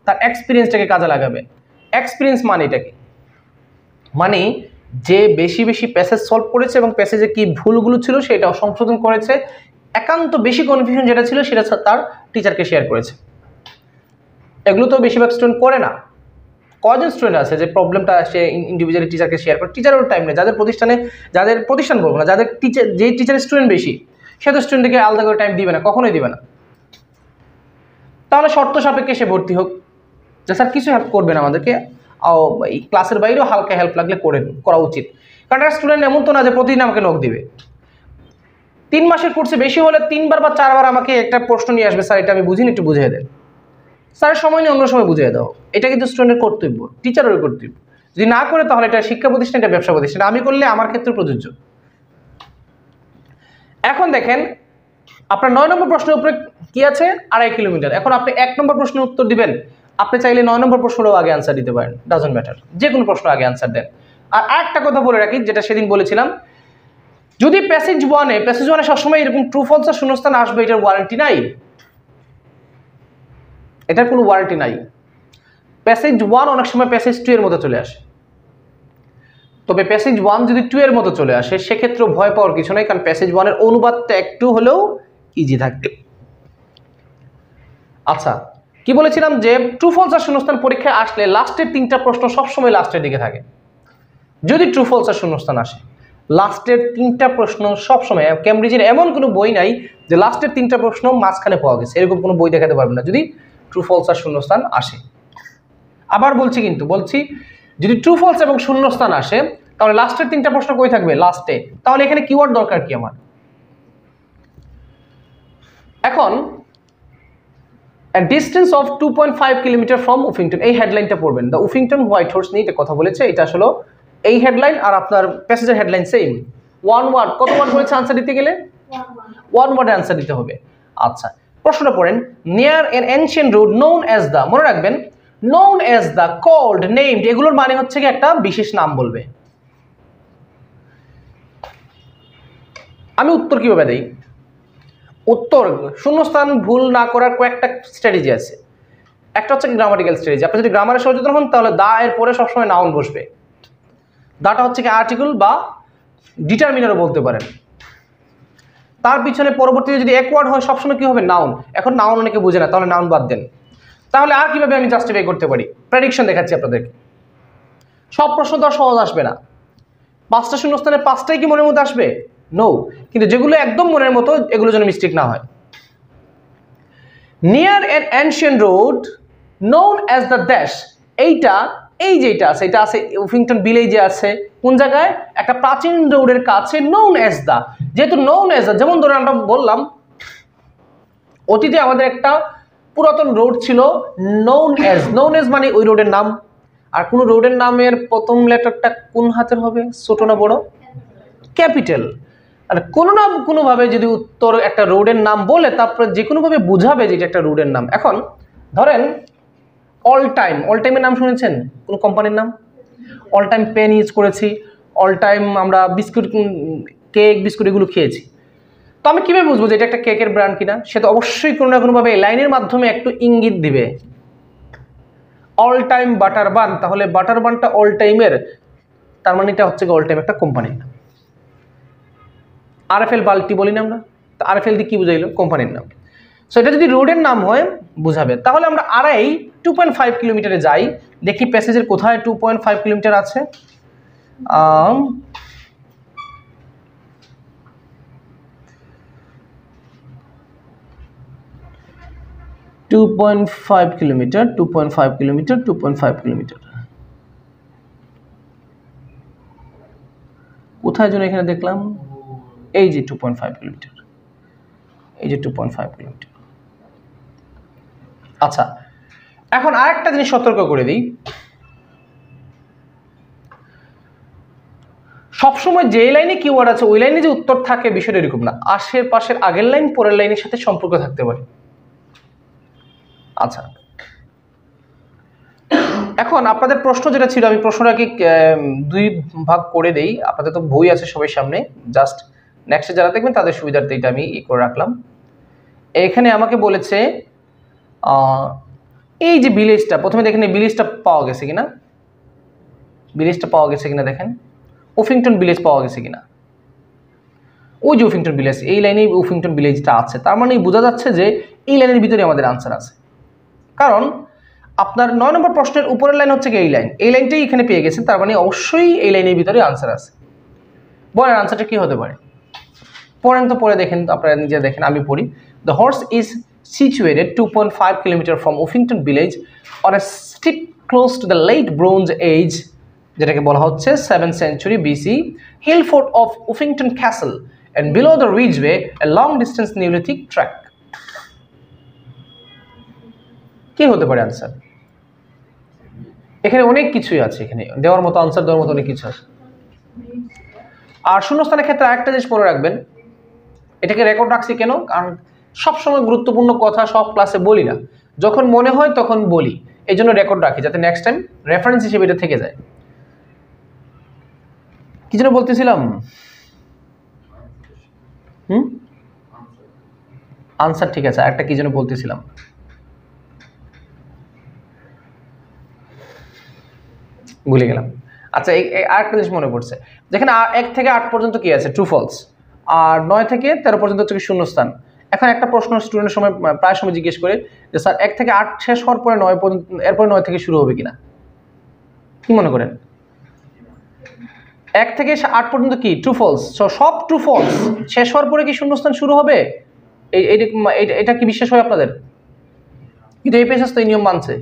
তার এক্সপিরিয়েন্সটাকে কাজে লাগাবে। এক্সপিরিয়েন্স মানে এটা কি? মানে যে বেশি বেশি প্যাসেজ সলভ করেছে এবং প্যাসেজে কি ভুলগুলো ছিল সেটা সংশোধন করেছে, একান্ত বেশি কনফিউশন যেটা ছিল সেটা তার টিচারকে শেয়ার করেছে। এগুলো তো বেশিরভাগ স্টুডেন্ট করে না। কয়জন স্টুডেন্ট আছে যে প্রবলেমটা সে ইন্ডিভিজুয়ালি টিচারকে শেয়ার করে? টিচারের টাইম নেই। যাদের প্রতিষ্ঠান বলবো না, যাদের টিচার, যেই টিচারের স্টুডেন্ট বেশি, সে তো স্টুডেন্টকে আলাদা করে টাইম দিবে না, কখনোই দিবে না। তাহলে শর্ত সাপেক্ষে সে ভর্তি হোক, যে স্যার কিছু হেল্প করবেন আমাদেরকে, এই ক্লাসের বাইরেও হালকা হেল্প লাগলে করা উচিত। কারণ একটা স্টুডেন্ট এমন তো না যে প্রতিদিন আমাকে নক দিবে। 3 মাসের কোর্সে বেশি হলে 3বার বা 4বার আমাকে একটা প্রশ্ন নিয়ে আসবে, স্যার এটা আমি বুঝিনি, একটু বুঝিয়ে দেন। স্যারের সময় নিয়ে অন্য সময় বুঝিয়ে দাও। এটা কিন্তু স্টুডেন্টের কর্তব্য, টিচারের কর্তব্য। যদি না করে, তাহলে এটা শিক্ষা প্রতিষ্ঠান, এটা ব্যবসা প্রতিষ্ঠান। আমি করলে আমার ক্ষেত্রে প্রযোজ্য। এখন দেখেন, আপনার 9 নম্বর প্রশ্নের উপরে কি আছে, 2.5 কিলোমিটার। এখন আপনি 1 নম্বর প্রশ্নের উত্তর দিবেন, আপনি চাইলে 9 নম্বর প্রশ্নটাও আগে আনসার দিতে পারেন, ডাজন্ট ম্যাটার, যে কোনো প্রশ্ন আগে আনসার দেন। আর একটা কথা বলে রাখি, যেটা সেদিন বলেছিলাম, যদি প্যাসেজ ওয়ানে সবসময় এরকম ট্রু ফলস আর শূন্যস্থান আসবে, এটার ওয়ারেন্টি নাই। এটার কোনো ওয়ারেন্টি নাই। প্যাসেজ 1 অনেক সময় প্যাসেজ 2 এর মতো চলে আসে। তবে প্যাসেজ 1 যদি 2 এর মতো চলে আসে, সেক্ষেত্রে ভয় পাওয়ার কিছু নাই, কারণ প্যাসেজ 1 এর অনুবাদটা একটু হলেও ইজি থাকবে। আচ্ছা, কি বলেছিলাম যে ট্রু ফলস আর শূন্যস্থান পরীক্ষায় আসলে লাস্টের 3টা প্রশ্ন সবসময় লাস্টের দিকে থাকে। যদি ট্রু ফলস আর শূন্যস্থান আসে, লাস্টের 3টা প্রশ্ন সবসময়, ক্যামব্রিজের এমন কোনো বই নাই যে লাস্টের 3টা প্রশ্ন মাঝখানে পাওয়া গেছে, এরকম কোনো বই দেখাতে পারবেন না যদি ট্রু ফলস আর শূন্যস্থান আসে। আবার বলছি, যদি ট্রু ফলস এবং শূন্যস্থান আসে, তাহলে লাস্টের 3টা প্রশ্ন কই থাকবে, লাস্টে। তাহলে এখানে কিওয়ার্ড দরকার কি আমার? এখন ডিস্টেন্স অফ 2.5 কিলোমিটার ফ্রম উফিংটন, এই হেডলাইনটা পড়বেন। দ্য উফিংটন হোয়াইট হর্স নিয়ে এটা কথা বলেছে, এটা আসলে এই হেডলাইন আর আপনার প্যাসেজের হেডলাইন সেম। 1 ওয়ার্ড, কত ওয়ার্ড বলেছে আনসার দিতে গেলে? 1 ওয়ার্ডে আনসার দিতে হবে। আচ্ছা, প্রশ্নটা পড়েন। Near an ancient road known as the, মনে রাখবেন, known as the, called, named, এগুলোর মানে হচ্ছে কি একটা বিশেষ নাম বলবে। আমি উত্তর কিভাবে দেই? উত্তর শূন্যস্থান ভুল না করার কয়েকটা স্ট্র্যাটেজি আছে। একটা হচ্ছে গ্রামাটিক্যাল স্ট্র্যাটেজি। আপনি যদি গ্রামারে সচেতন হন, তাহলে দা এর পরে সবসময় নাউন বসবে। দাটা হচ্ছে কি আর্টিকেল বা ডিটারমিনারও বলতে পারেন। তার পিছনে পরবর্তীতে যদি এক ওয়ার্ড হয়, সবসময় কি হবে, নাউন। এখন নাউন অনেকে বুঝে না, তাহলে নাউন বাদ দেন। তাহলে আর কিভাবে আমি জাস্টিফাই করতে পারি? প্রেডিকশন দেখাচ্ছি আপনাদেরকে। সব প্রশ্ন তো সহজ আসবে না। 5টা শূন্যস্থানে 5টাই কি মনের মধ্যে আসবে? নো। কিন্তু যেগুলো একদম মনের মতো এগুলো যেন মিস্টেক না হয়। Near an ancient road known as the dash, এইটা এই যেটা আছে এটা আছে উফিংটন ভিলেজে আছে। কোন জায়গায়? একটা প্রাচীন রোডের কাছে, নোন অ্যাজ দ্য। যেহেতু নোন অ্যাজ দ্য, যেমন ধরে আমরা বললাম অতীতে আমাদের একটা পুরাতন রোড ছিল নোন অ্যাজ। নোন অ্যাজ মানে ওই রোডের নাম। আর কোন রোডের নামের প্রথম লেটারটা কোন হাতের হবে? ছোট না বড়? ক্যাপিটাল। আর কোনো না কোনোভাবে যদি উত্তর একটা রোডের নাম বলে তারপরে যে কোনোভাবে বুঝাবে যে এটা একটা রোডের নাম। এখন ধরেন অল টাইম, অল টাইমের নাম শুনেছেন? কোনো কোম্পানির নাম? অল টাইম পেন ইউজ করেছি, অল টাইম আমরা বিস্কুট, কেক, বিস্কুট এগুলো খেয়েছি। তো আমি কীভাবে বুঝবো যে এটা একটা কেকের ব্র্যান্ড কিনা? সে তো অবশ্যই কোনো না কোনোভাবে লাইনের মাধ্যমে একটু ইঙ্গিত দিবে। অল টাইম বাটার বান, তাহলে বাটার বানটা অল টাইমের, তার মানে এটা হচ্ছে অল টাইম একটা কোম্পানির নাম। আরএফএল বাল্টি বলি না আমরা, তো আরএফএল দিয়ে কি বুঝাইলো? কোম্পানির নাম। সো এটা যদি রোডের নাম হয় বুঝাবে। তাহলে আমরা আড়াই 2.5 কিলোমিটারে যাই, দেখি প্যাসেজের কোথায় 2.5 কিলোমিটার আছে। 2.5 কিলোমিটার, 2.5 কিলোমিটার, 2.5 কিলোমিটার কোথায় যেন এখানে দেখলাম, এই যে 2.5 কিলোমিটার, এই যে 2.5 কিলোমিটার। আচ্ছা, এখন আরেকটা জিনিস সতর্ক করে দিই, সবসময় যে লাইনে কিওয়ার্ড আছে ওই লাইনে যে উত্তর থাকে বিষয়টা এরকম না। আশেপাশের আগের লাইন পরের লাইনের সাথে সম্পর্ক থাকতে পারে। আচ্ছা, এখন আপনাদের প্রশ্ন যেটা ছিল, আমি প্রশ্নটাকে 2 ভাগ করে দেই। আপনাদের তো বই আছে সবার সামনে, জাস্ট নেক্সটে যারা দেখবেন তাদের সুবিধার্থে এটা আমি করে রাখলাম। এখানে আমাকে বলেছে এই যে ভিলেজটা, প্রথমে দেখেন এই ভিলেজটা পাওয়া গেছে কিনা, ভিলেজটা পাওয়া গেছে কিনা দেখেন, উফিংটন ভিলেজ পাওয়া গেছে কিনা। ওই যে উফিংটন ভিলেজ, এই লাইনে উফিংটন ভিলেজটা আছে, তার মানে বোঝা যাচ্ছে যে এই লাইনের ভিতরে আমাদের আনসার আছে। কারণ আপনার 9 নম্বর প্রশ্নের উপরের লাইন হচ্ছে কি এই লাইন, এই লাইনটাই এখানে পেয়ে গেছেন, তার মানে অবশ্যই এই লাইনের ভিতরে আনসার আছে। বলেন আনসারটা কি হতে পারে? পড়েন তো, পড়ে দেখেন, আপনারা নিজে দেখেন, আমি পড়ি। The horse is situated 2.5 kilometer from Uffington village on a steep close to the late Bronze Age, যেটাকে বলা হচ্ছে 7th century BC, hill fort of Uffington Castle, and below the ridgeway a long distance Neolithic track. কি হতে পারে আনসার? এখানে অনেক কিছুই আছে, এখানে দেওয়ার মতো, আনসার দেওয়ার মতো অনেক কিছু আছে। আর শূন্যস্থানের ক্ষেত্রে আরেকটা জিনিস মনে রাখবেন, এটাকে রেকর্ড রাখছি কেন? কারণ সবসময় গুরুত্বপূর্ণ কথা সব ক্লাসে বলি না, যখন মনে হয় তখন বলি, এই জন্য রেকর্ড রাখি যাতে নেক্সট টাইম রেফারেন্স হিসেবে এটা থেকে যায়। কি যেন বলতেছিলাম? আনসার ঠিক আছে, একটা কি যেন বলতেছিলাম, ভুলে গেলাম। আচ্ছা, আরেকটা জিনিস মনে পড়ছে, যেখানে 1 থেকে 8 পর্যন্ত কি আছে? True false. আর 9 থেকে 13 পর্যন্ত হচ্ছে কি শূন্যস্থান। এখন একটা প্রশ্ন স্টুডেন্টের সময় প্রায় সময় জিজ্ঞেস করে যে স্যার 1 থেকে 8 শেষ হওয়ার পরে 9 পর্যন্ত, এরপরে 9 থেকে শুরু হবে কিনা, কি মনে করেন? 1 থেকে 8 পর্যন্ত কি ট্রু ফলস, সব ট্রু ফলস, শেষ হওয়ার পরে কি শূন্যস্থান শুরু হবে? এটা কি বিশ্বাস হয় আপনাদের? কিন্তু এই পেশাস তো এই নিয়ম মানছে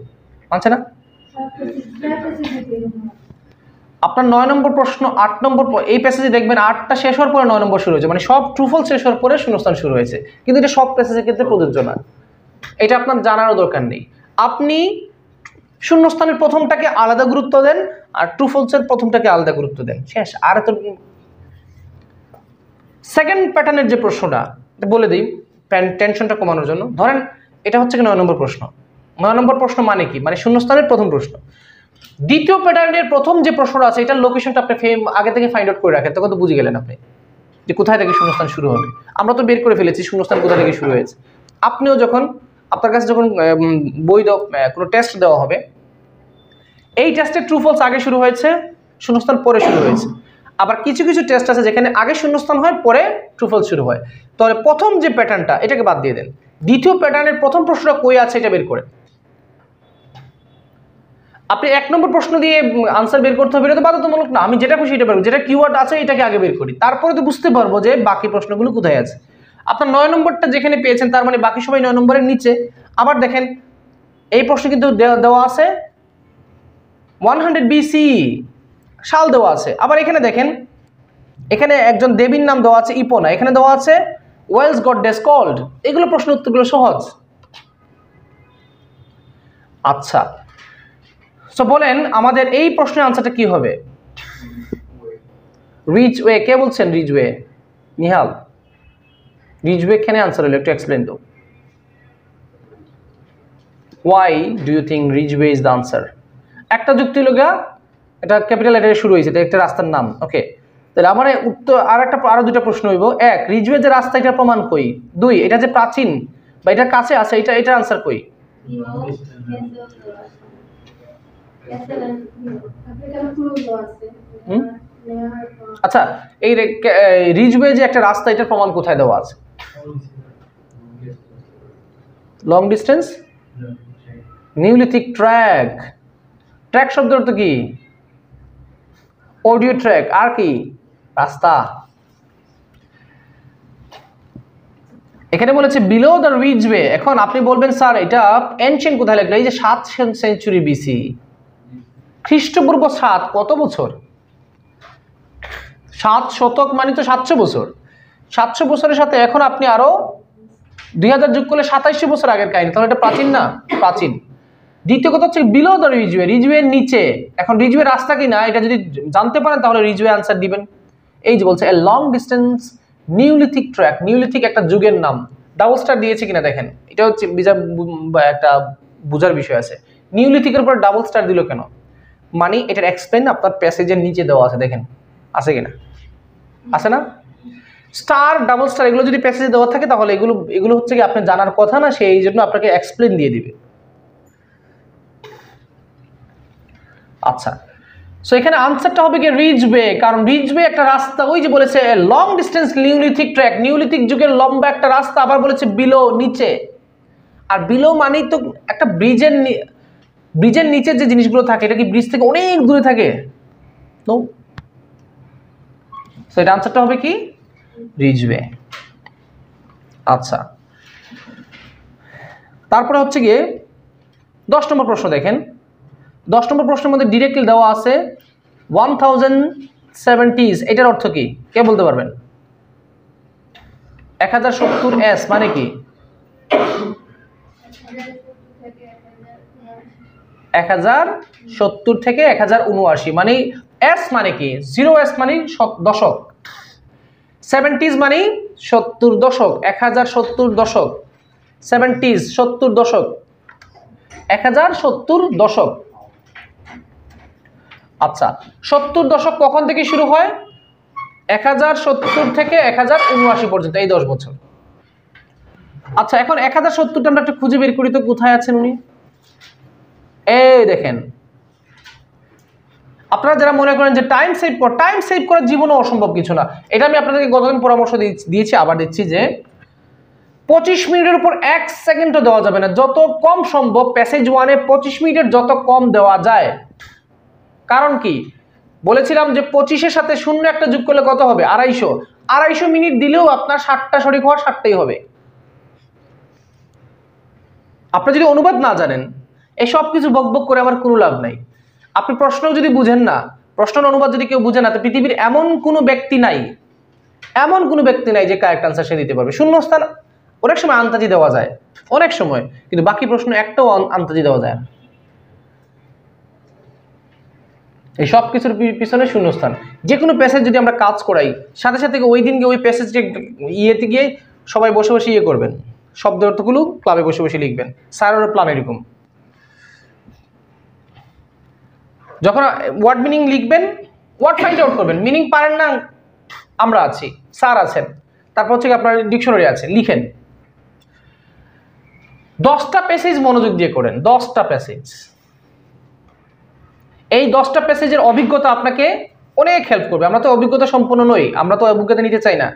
না। আপনার 9 নম্বর প্রশ্ন 8 নম্বর এই প্যাসেজে দেখবেন 8টা শেষ হওয়ার পরে 9 নম্বর শুরু হয়েছে, মানে সব ট্রু ফলস শেষ হওয়ার পরে শূন্যস্থান শুরু হয়েছে। কিন্তু এটা সব প্যাসেজের ক্ষেত্রে প্রযোজ্য না, এটা আপনার জানারও দরকার নেই। আপনি শূন্যস্থানের প্রথমটাকে আলাদা গুরুত্ব দেন আর ট্রু ফলসের প্রথমটাকে আলাদা গুরুত্ব দেন, শেষ। আর তো সেকেন্ড প্যাটার্নের যে প্রশ্নটা বলে দিই টেনশনটা কমানোর জন্য। ধরেন এটা হচ্ছে কি 9 নম্বর প্রশ্ন। 9 নম্বর প্রশ্ন মানে কি? মানে শূন্যস্থানের প্রথম প্রশ্ন। দ্বিতীয় প্যাটার্নের প্রথম যে প্রশ্নটা আছে এটার লোকেশনটা আপনি আগে থেকে ফাইন্ড আউট করে রাখেন, তখন তো বুঝে গেলেন আপনি যে কোথায় থেকে শূন্যস্থান শুরু হবে। আমরা তো বের করে ফেলেছি শূন্যস্থান কোথা থেকে শুরু হয়েছে। আপনিও যখন আপনার কাছে যখন বই কোনো টেস্ট দেওয়া হবে, এই টেস্টে ট্রু ফলস আগে শুরু হয়েছে, শূন্যস্থান পরে শুরু হয়েছে। আবার কিছু কিছু টেস্ট আছে যেখানে আগে শূন্যস্থান হয় পরে ট্রু ফলস শুরু হয়। তাহলে প্রথম যে প্যাটার্নটা এটাকে বাদ দিয়ে দেন, দ্বিতীয় প্যাটার্নের প্রথম প্রশ্নটা কই আছে এটা বের করে। আপনি 1 নম্বর প্রশ্ন দিয়ে আনসার বের করতে হবে, এটা তো বাধ্যতামূলক না। আমি যেটা খুশি এটা বের করব, যেটা কিওয়ার্ড আছে এটাকে আগে বের করি, তারপরে তো বুঝতে পারবো যে বাকি প্রশ্নগুলো কোথায় আছে। আপনার 9 নম্বরটা যেখানে পেয়েছেন তার মানে বাকি সবাই 9 নম্বরের নিচে। আবার দেখেন এই প্রশ্ন কিন্তু দেওয়া আছে 100 বিসি, সাল দেওয়া আছে। আবার এখানে দেখেন, এখানে একজন দেবীর নাম দেওয়া আছে ইপোনা, এখানে দেওয়া আছে ওয়েলস গডডেস কল্ড। এগুলো প্রশ্ন উত্তরগুলো সহজ। আচ্ছা, সো বলেন আমাদের এই প্রশ্নের আনসারটা কি হবে? Rich way. কে বলছেন rich way? Nihal, rich way কেন আনসার হলো একটু এক্সপ্লেন দাও। Why do you think Ridgeway is the answer? একটা যুক্তি লগা, এটা ক্যাপিটাল লেটারে শুরু হয়েছে, এটা একটা রাস্তার নাম। ওকে, তাহলে আমার উত্তর আরো দুটো প্রশ্ন হইব। 1, রিজওয়ে যে রাস্তা এটা প্রমাণ কই? 2, এটা যে প্রাচীন বা এটার কাছে আছে এটা আনসার কই? আচ্ছা, এই রিজওয়ে যে একটা রাস্তা এটার প্রমাণ কোথায় দেওয়া আছে? Long distance, Neolithic track. Track শব্দের অর্থ কি? Audio track. আর কি? রাস্তা। এখানে বলেছে বিলো দ্য রিজওয়ে। এখন আপনি বলবেন স্যার এটা এনশিয়েন্ট কোথায় লেখা? এই যে 7 সেঞ্চুরি বিসি, খ্রিস্টপূর্ব 7 কত বছর? 7 শতক মানে তো 700 বছর। 700 বছরের সাথে এখন আপনি আরো 2000 যোগ করলে 2700 বছর আগের কাহিনী, তাহলে এটা প্রাচীন না? প্রাচীন। দ্বিতীয় কথা হচ্ছে বিলো দ্য রিজওয়ে, রিজওয়ের নিচে। এখন রিজওয়ে রাস্তা কি না এটা যদি জানতে পারেন তাহলে রিজওয়ে আনসার দিবেন। এই যে বলছে a long distance Neolithic track, Neolithic একটা যুগের নাম। ডাবল স্টার দিয়েছে কিনা দেখেন, এটা হচ্ছে একটা বোঝার বিষয় আছে। নিউলিথিকের উপর ডাবল স্টার দিল কেন? মানে এটার এক্সপ্লেন আপনার প্যাসেজের নিচে দেওয়া আছে, দেখেন আছে কিনা? আছে না? স্টার, ডাবল স্টার এগুলো যদি প্যাসেজে দেওয়া থাকে তাহলে এগুলো হচ্ছে কি আপনি জানার কথা না, সেই জন্য আপনাকে এক্সপ্লেন দিয়ে দিবে। আচ্ছা, সো এখানে আনসারটা হবে কি রিজওয়ে, কারণ রিজওয়ে একটা রাস্তা। ওই যে বলেছে long distance Neolithic track, Neolithic যুগের লম্বা একটা রাস্তা। আবার বলেছে বিলো, নিচে। আর বিলো মানেই তো একটা ব্রিজের নিচে যে জিনিসগুলো থাকে এটা কি ব্রিজ থেকে অনেক দূরে থাকে? নো। সো এটা আনসারটা হবে কি রিজওয়ে। আচ্ছা, তারপরে হচ্ছে গিয়ে 10 নম্বর প্রশ্ন দেখেন। 10 নম্বর প্রশ্নের মধ্যে ডিরেক্টলি দেওয়া আছে 1070s, এটার অর্থ কি? কে বলতে পারবেন? 1070s মানে কি? 1070 থেকে 1079 মানে এস মানে কি? 0s মানে দশক, 70s মানে 70 দশক, 1070 দশক, 70s 70 দশক, 1070 দশক। আচ্ছা, 70 দশক কখন থেকে শুরু হয়? 1070 থেকে 1079 পর্যন্ত, এই 10 বছর। আচ্ছা, এখন 1070টা আমরা একটু খুঁজে বের করি তো, কোথায় আছেন উনি? এই দেখেন, আপনারা যারা মনে করেন যে টাইম সেভ করা জীবনও অসম্ভব কিছু না, এটা আমি আপনাদেরকে গতদিন পরামর্শ দিয়েছি, আবার দিচ্ছি যে 25 মিনিটের উপর 1 সেকেন্ডও দেওয়া যাবে না। যত কম সম্ভব প্যাসেজ 1-এ 25 মিনিটের যত কম দেওয়া যায়। কারণ কি বলেছিলাম যে 25-এর সাথে 0 একটা যোগ করলে কত হবে? 250 মিনিট দিলেও আপনার 60টা সঠিক হওয়ার 60টাই হবে। আপনি যদি অনুবাদ না জানেন, এই সব কিছু বকবক করে আমার কোনো লাভ নাই। আপনি প্রশ্নও যদি বুঝেন না, প্রশ্নের অনুবাদ যদি কেউ বুঝে না, তো পৃথিবীর এমন কোনো ব্যক্তি নাই যে কারেক্ট আনসার সে দিতে পারবে। শূন্যস্থান অনেক সময় আন্তাজি দেওয়া যায়, অনেক সময়, কিন্তু বাকি প্রশ্ন একটাও আন্তাজি দেওয়া যায় না। এই সব কিছুর পিছনে শূন্যস্থান। যে কোনো প্যাসেজ যদি আমরা কাজ করাই, সাথে সাথে ওই দিনকে ওই প্যাসেজটা ইয়েতে গিয়ে সবাই বসে বসে ইয়ে করবেন, শব্দ অর্থগুলো ক্লাবে বসে বসে লিখবেন। স্যারের প্ল্যান এরকম, যখন ওয়ার্ড মিনিং লিখবেন, ওয়ার্ড ফাইন্ড আউট করবেন। মিনিং পারেন না, আমরা আছি, স্যার আছেন, তারপর হচ্ছে আপনার ডিকশনারি আছে, লিখেন। 10টা প্যাসেজ মনোযোগ দিয়ে করেন, 10টা প্যাসেজ। এই 10টা প্যাসেজের অভিজ্ঞতা আপনাকে অনেক হেল্প করবে। আমরা তো অভিজ্ঞতা সম্পন্ন নই, আমরা তো অভিজ্ঞতা নিতে চাই না।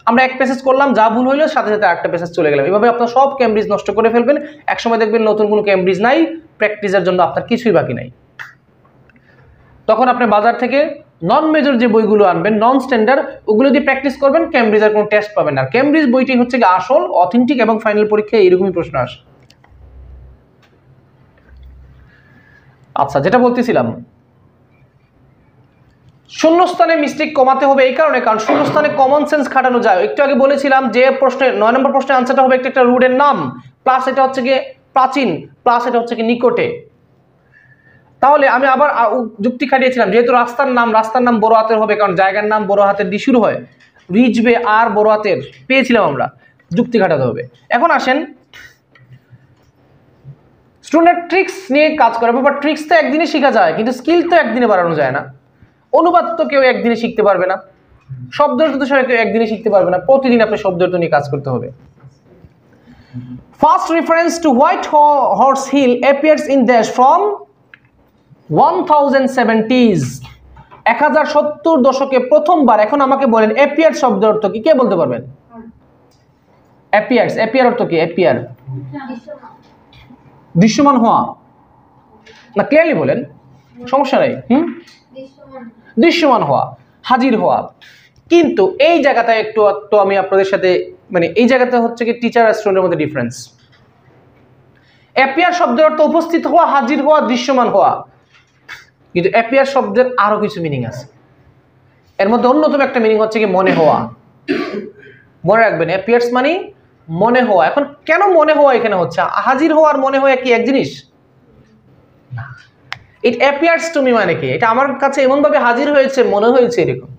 আমরা এক প্যাসেজ করলাম, যা ভুল হইলো সাথে সাথে আরেকটা প্যাসেজ চলে গেলাম, এভাবে আপনার সব ক্যামব্রিজ নষ্ট করে ফেলবেন। একসময় দেখবেন নতুন কোনো ক্যামব্রিজ নাই, প্র্যাকটিসের জন্য আপনার কিছুই বাকি নাই। তখন আপনি বাজার থেকে নন মেজর যে বইগুলো আনবেন, নন স্ট্যান্ডার্ড, ওগুলো দিয়ে প্র্যাকটিস করবেন, ক্যামব্রিজের কোনো টেস্ট পাবেন না। ক্যামব্রিজ বইটি হচ্ছে কি আসল, অথেন্টিক এবং ফাইনাল পরীক্ষায় এরকমই প্রশ্ন আসে। আচ্ছা, যেটা বলতেছিলাম, শূন্যস্থানে মিস্টেক কমাতে হবে এই কারণে, কারণ শূন্যস্থানে কমন সেন্স খাটানো যায়। একটু আগে বলেছিলাম যে প্রশ্নে 9 নম্বর প্রশ্নের আনসারটা হবে একটা রোডের নাম, প্লাস এটা হচ্ছে কি প্রাচীন, প্লাস এটা হচ্ছে কি নিকটে। তাহলে আমি আবার যুক্তি খাটিয়েছিলাম, যেহেতু রাস্তার নাম বড় হাতের হবে, কারণ জায়গার নাম বড় হাতের দিয়ে শুরু হয়, রিচবে আর বড় হাতের পেয়েছিলাম আমরা, যুক্তি খাটাতে হবে। এখন আসেন, স্টুডেন্ট ট্রিক্স নিয়ে কাজ করে, বাট ট্রিক্স তো একদিনে শেখা যায়, কিন্তু স্কিল তো একদিনে বাড়ানো যায় না। অনুবাদ তো কেউ একদিনে শিখতে পারবে না, শব্দ তো সবাই কেউ একদিনে শিখতে পারবে না, প্রতিদিন আপনি শব্দ নিয়ে কাজ করতে হবে। First reference to white horse hill appears in dash from 1070s, 1070 দশকে প্রথমবার। এখন আমাকে বলেন অ্যাপিয়ার শব্দের অর্থ কি, কে বলতে পারবেন? অ্যাপিয়ার্স, অ্যাপিয়ার অর্থ কি? অ্যাপিয়ার দৃশ্যমান হওয়া না, ক্লিয়ারলি বলেন, সমস্যা নাই। দৃশ্যমান হওয়া, হাজির হওয়া। কিন্তু এই জায়গাটা একটু তো আমি আপনাদের সাথে, মানে এই জায়গাতে হচ্ছে কি টিচার আর স্টুডেন্টের মধ্যে ডিফারেন্স। অ্যাপিয়ার শব্দের অর্থ উপস্থিত হওয়া, হাজির হওয়া, দৃশ্যমান হওয়া, কিন্তু অ্যাপিয়ার শব্দের আরো কিছু মিনিং আছে। এর মধ্যে অন্যতম একটা মিনিং হচ্ছে কি মনে হওয়া। মনে রাখবেন, অ্যাপিয়ার্স মানে মনে হওয়া। এখন কেন মনে হওয়া এখানে হচ্ছে? হাজির হওয়ার মনে হওয়া কি এক জিনিস না। ইট অ্যাপিয়ার্স টু মি মানে কি, এটা আমার কাছে এমন ভাবে হাজির হয়েছে, মনে হয়েছে এরকম।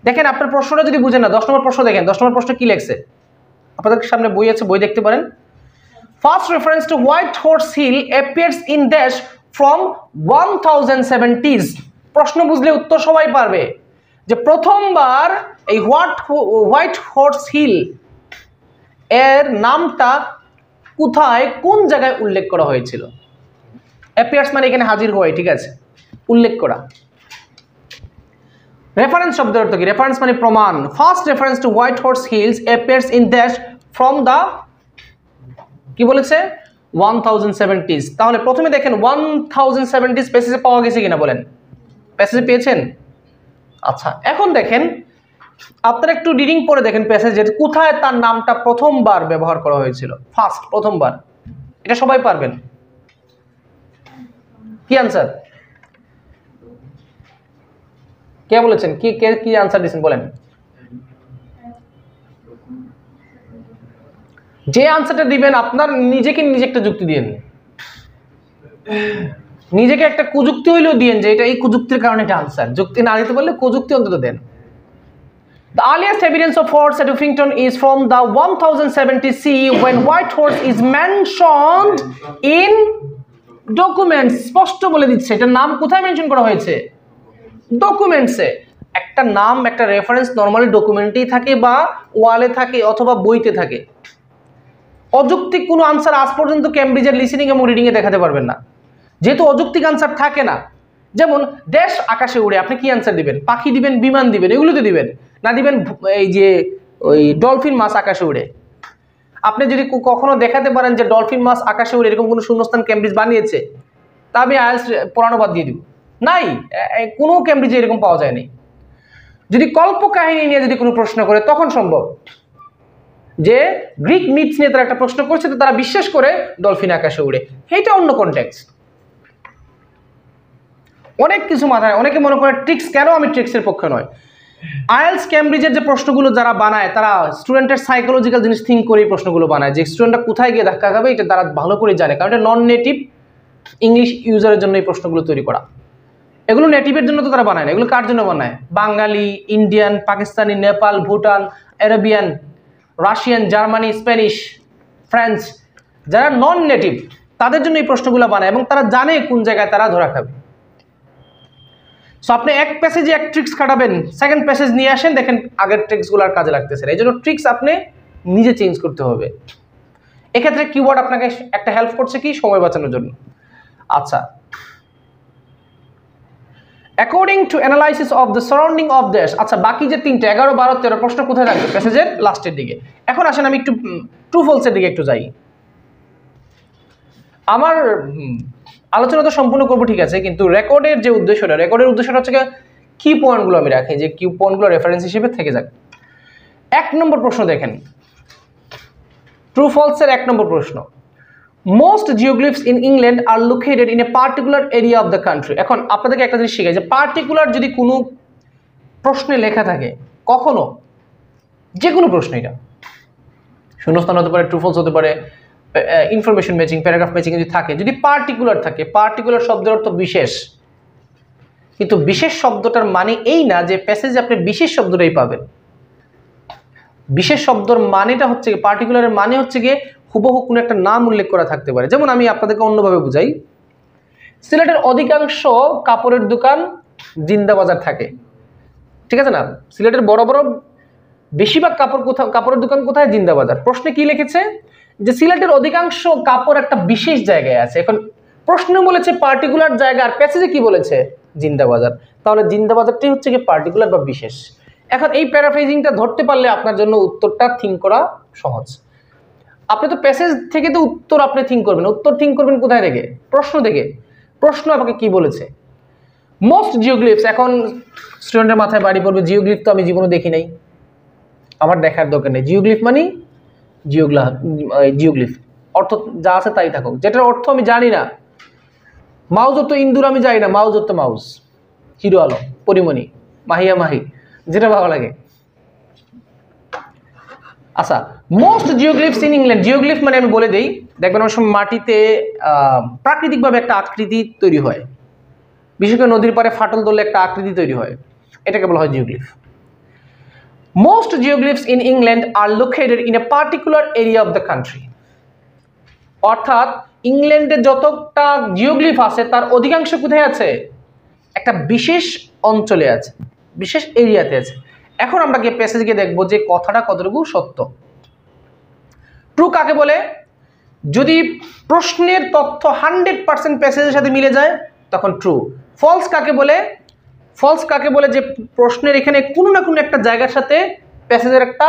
দেখেন আপনার প্রশ্নটা যদি বুঝেন না, 10 নম্বর প্রশ্ন দেখেন, 10 নম্বর প্রশ্ন কি লেখছে, আপনাদের সামনে বই আছে, বই দেখতে পারেন। First reference to white horse hill appears in dash from 1070s। প্রশ্ন বুঝলে উত্তর সবাই পারবে, যে প্রথমবার এই হোয়াইট হর্স হিল এর নামটা কোথায়, কোন জায়গায় উল্লেখ করা হয়েছিল। অ্যাপিয়ার্স মানে এখানে হাজির হওয়াই, ঠিক আছে, উল্লেখ করা। রেফারেন্স শব্দের অর্থ কি? রেফারেন্স মানে প্রমাণ। First reference to white Horse Hills appears in dash from the, কি বলেছে, 1070s। তাহলে প্রথমে দেখেন 1070s প্যাসেজে পাওয়া গেছে কিনা বলেন, প্যাসেজে পেয়েছেন? আচ্ছা, এখন দেখেন আপনারা একটু রিডিং পড়ে দেখেন প্যাসেজে কোথায় তার নামটা প্রথমবার ব্যবহার করা হয়েছিল, ফার্স্ট, প্রথমবার। এটা সবাই পারবেন। কি আনসার? কে বলেছেন? কি আনসার দিয়েছেন বলেন। যে আনসারটা দিবেন আপনার নিজেকে নিজে একটা যুক্তি দিন, নিজেকে একটা কুযুক্তি হইলেও দিন যে এটা এই কুযুক্তির কারণে এটা আনসার। যুক্তি না দিতে পারলে কুযুক্তি অন্তত দেন। The earliest evidence of horse at Uffington is from the 1070 CE when white horse is mentioned in documents. স্পষ্ট বলে দিচ্ছে এটার নাম কোথায় মেনশন করা হয়েছে, ডকুমেন্টসে। একটা নাম, একটা রেফারেন্স নরমালি ডকুমেন্টেই থাকে বা ওয়ালে থাকে অথবা বইতে থাকে। অযৌক্তিক কোনো আনসার আজ পর্যন্ত ক্যামব্রিজের লিসেনিং এবং রিডিং এ দেখাতে পারবেন না, যেহেতু অযৌক্তিক আনসার থাকে না। যেমন দেশ আকাশে উড়ে, আপনি কি আনসার দিবেন? পাখি দিবেন, বিমান দিবেন, এগুলোতে দিবেন না, দিবেন এই যে ওই ডলফিন মাছ আকাশে উড়ে। আপনি যদি কখনো দেখাতে পারেন যে ডলফিন মাছ আকাশে উড়ে এরকম কোনো শূন্যস্থান ক্যামব্রিজ বানিয়েছে, তা আমি আইএলটিএস পুরানো বাদ দিয়ে দিব। নাই, কোনো ক্যামব্রিজে এরকম পাওয়া যায়নি। যদি কল্পকাহিনী নিয়ে যদি কোনো প্রশ্ন করে তখন সম্ভব, যে গ্রিক মিথস নিয়ে তারা একটা প্রশ্ন করছে, তো তারা বিশ্বাস করে ডলফিন আকাশে উড়ে, এইটা অন্য কনটেক্সট। অনেক কিছু মাথায়, অনেকে মনে করে ট্রিক্স, কেন আমি ট্রিক্সের পক্ষে নয়। আইএলটিএস ক্যামব্রিজের যে প্রশ্নগুলো যারা বানায়, তারা স্টুডেন্টের সাইকোলজিক্যাল জিনিস থিঙ্ক করে এই প্রশ্নগুলো বানায়, যে স্টুডেন্টরা কোথায় গিয়ে ধাক্কা খাবে এটা তারা ভালো করে জানে, কারণ এটা নন নেটিভ ইংলিশ ইউজারের জন্য এই প্রশ্নগুলো তৈরি করা। এগুলো নেটিভের জন্য তো তারা বানায় না, এগুলো কার জন্য বানায়? Bengali, Indian, Pakistani, Nepal, Bhutan, Arabian, Russian, Germany, Spanish, French, যারা নন নেটিভ তাদের জন্য এই প্রশ্নগুলো বানায়, এবং তারা জানে কোন জায়গায় তারা ধরা খাবে। সো আপনি এক প্যাসেজে এক ট্রিক্স খাটাবেন, সেকেন্ড প্যাসেজ নিয়ে আসেন, দেখেন আগের ট্রিক্সগুলো আর কাজে লাগতেছে না। এই জন্য ট্রিক্স আপনি নিজে চেঞ্জ করতে হবে। এক্ষেত্রে কিওয়ার্ড আপনাকে একটা হেল্প করছে কি, সময় বাঁচানোর জন্য। আচ্ছা, according to analysis of the surrounding of দেশ। আচ্ছা, বাকি যে 3টে 11, 12, 13 প্রশ্ন কোথায় থাকবে? প্যাসেজের লাস্টের দিকে। এখন আসেন আমি একটু ট্রু ফলসের দিকে একটু যাই। আমার আলোচনা তো সম্পূর্ণ করবো ঠিক আছে, কিন্তু রেকর্ডের উদ্দেশ্যটা হচ্ছে কি পয়েন্টগুলো আমি রাখি, যে কি পয়েন্টগুলো রেফারেন্স হিসেবে থেকে যাক। 1 নম্বর প্রশ্ন দেখেন, ট্রু ফলসের 1 নম্বর প্রশ্ন, most geoglyphs in England are located in a particular area of the country. এখন আপনাদেরকে একটা জিনিস শিখাই যে পার্টিকুলার যদি কোনো প্রশ্নে লেখা থাকে, কখনো যে কোনো প্রশ্ন, এটা শূন্যস্থান হতে পারে, ট্রু ফলস হতে পারে, ইনফরমেশন ম্যাচিং, প্যারাগ্রাফ ম্যাচিং যদি থাকে, যদি পার্টিকুলার থাকে, পার্টিকুলার শব্দের অর্থ বিশেষ, কিন্তু বিশেষ শব্দটার মানে এই না যে প্যাসেজে আপনি বিশেষ শব্দটাই পাবেন। বিশেষ শব্দের মানেটা হচ্ছে পার্টিকুলারের মানে হচ্ছে গিয়ে হুবহু কোনো একটা নাম উল্লেখ করা থাকতে পারে। যেমন আমি আপনাদেরকে অন্যভাবে বুঝাই, সিলেটের অধিকাংশ কাপড়ের দোকান জিন্দাবাজার থাকে, ঠিক আছে না? সিলেটের বড় বড় বেশিরভাগ কাপড়ের দোকান কোথায়? জিন্দাবাজার। প্রশ্নে কি লিখেছে? যে সিলেটের অধিকাংশ কাপড় একটা বিশেষ জায়গায় আছে। এখন প্রশ্ন বলেছে পার্টিকুলার জায়গা, আর প্যাসেজে কি বলেছে? জিন্দাবাজার। তাহলে জিন্দাবাজারটি হচ্ছে কি পার্টিকুলার বা বিশেষ। এখন এই প্যারাফ্রেজিংটা ধরতে পারলে আপনার জন্য উত্তরটা থিঙ্ক করা সহজ। আপনি তো প্যাসেজ থেকে তো উত্তর আপনি থিঙ্ক করবেন, উত্তর থিঙ্ক করবেন কোথায় থেকে? প্রশ্ন থেকে। প্রশ্ন আপনাকে কি বলেছে? মোস্ট জিওগ্লিফস। এখন স্টুডেন্টের মাথায় বাড়ি পড়বে, জিওগ্লিফ তো আমি জীবনে দেখি নাই, আমার দেখার দরকার নেই। জিওগ্লিফ মানে জিওগ্লিফ, অর্থ যা আছে তাই থাকুক, যেটার অর্থ আমি জানি না। মাউস তো ইন্দুর আমি জানি না, মাউস তো মাউস, হিরো আলম, পরিমণি, মাহিয়া মাহি, যেটা ভালো লাগে। আচ্ছা, most geoglyphs in England. Geoglyph মানে আমি বলে দেই, দেখবেন অনেক সময় মাটিতে প্রাকৃতিকভাবে একটা আকৃতি তৈরি হয়, বিশেষ করে নদীর পাড়ে ফাটল ধরলে একটা আকৃতি তৈরি হয়, এটাকে বলা হয় geoglyph. Most geoglyphs in England are located in a particular area of the country. অর্থাৎ ইংল্যান্ডে যতটা জিওগ্লিফ আছে তার অধিকাংশ কোথায় আছে? একটা বিশেষ অঞ্চলে আছে, বিশেষ এরিয়াতে আছে। এখন আমরা গিয়ে প্যাসেজ গিয়ে দেখবো যে কথাটা কতটুকু সত্য। ট্রু কাকে বলে? যদি প্রশ্নের তথ্য 100% প্যাসেজের সাথে মিলে যায় তখন ট্রু। ফলস কাকে বলে? ফলস কাকে বলে? যে প্রশ্নের এখানে কোনো না কোনো একটা জায়গার সাথে প্যাসেজের একটা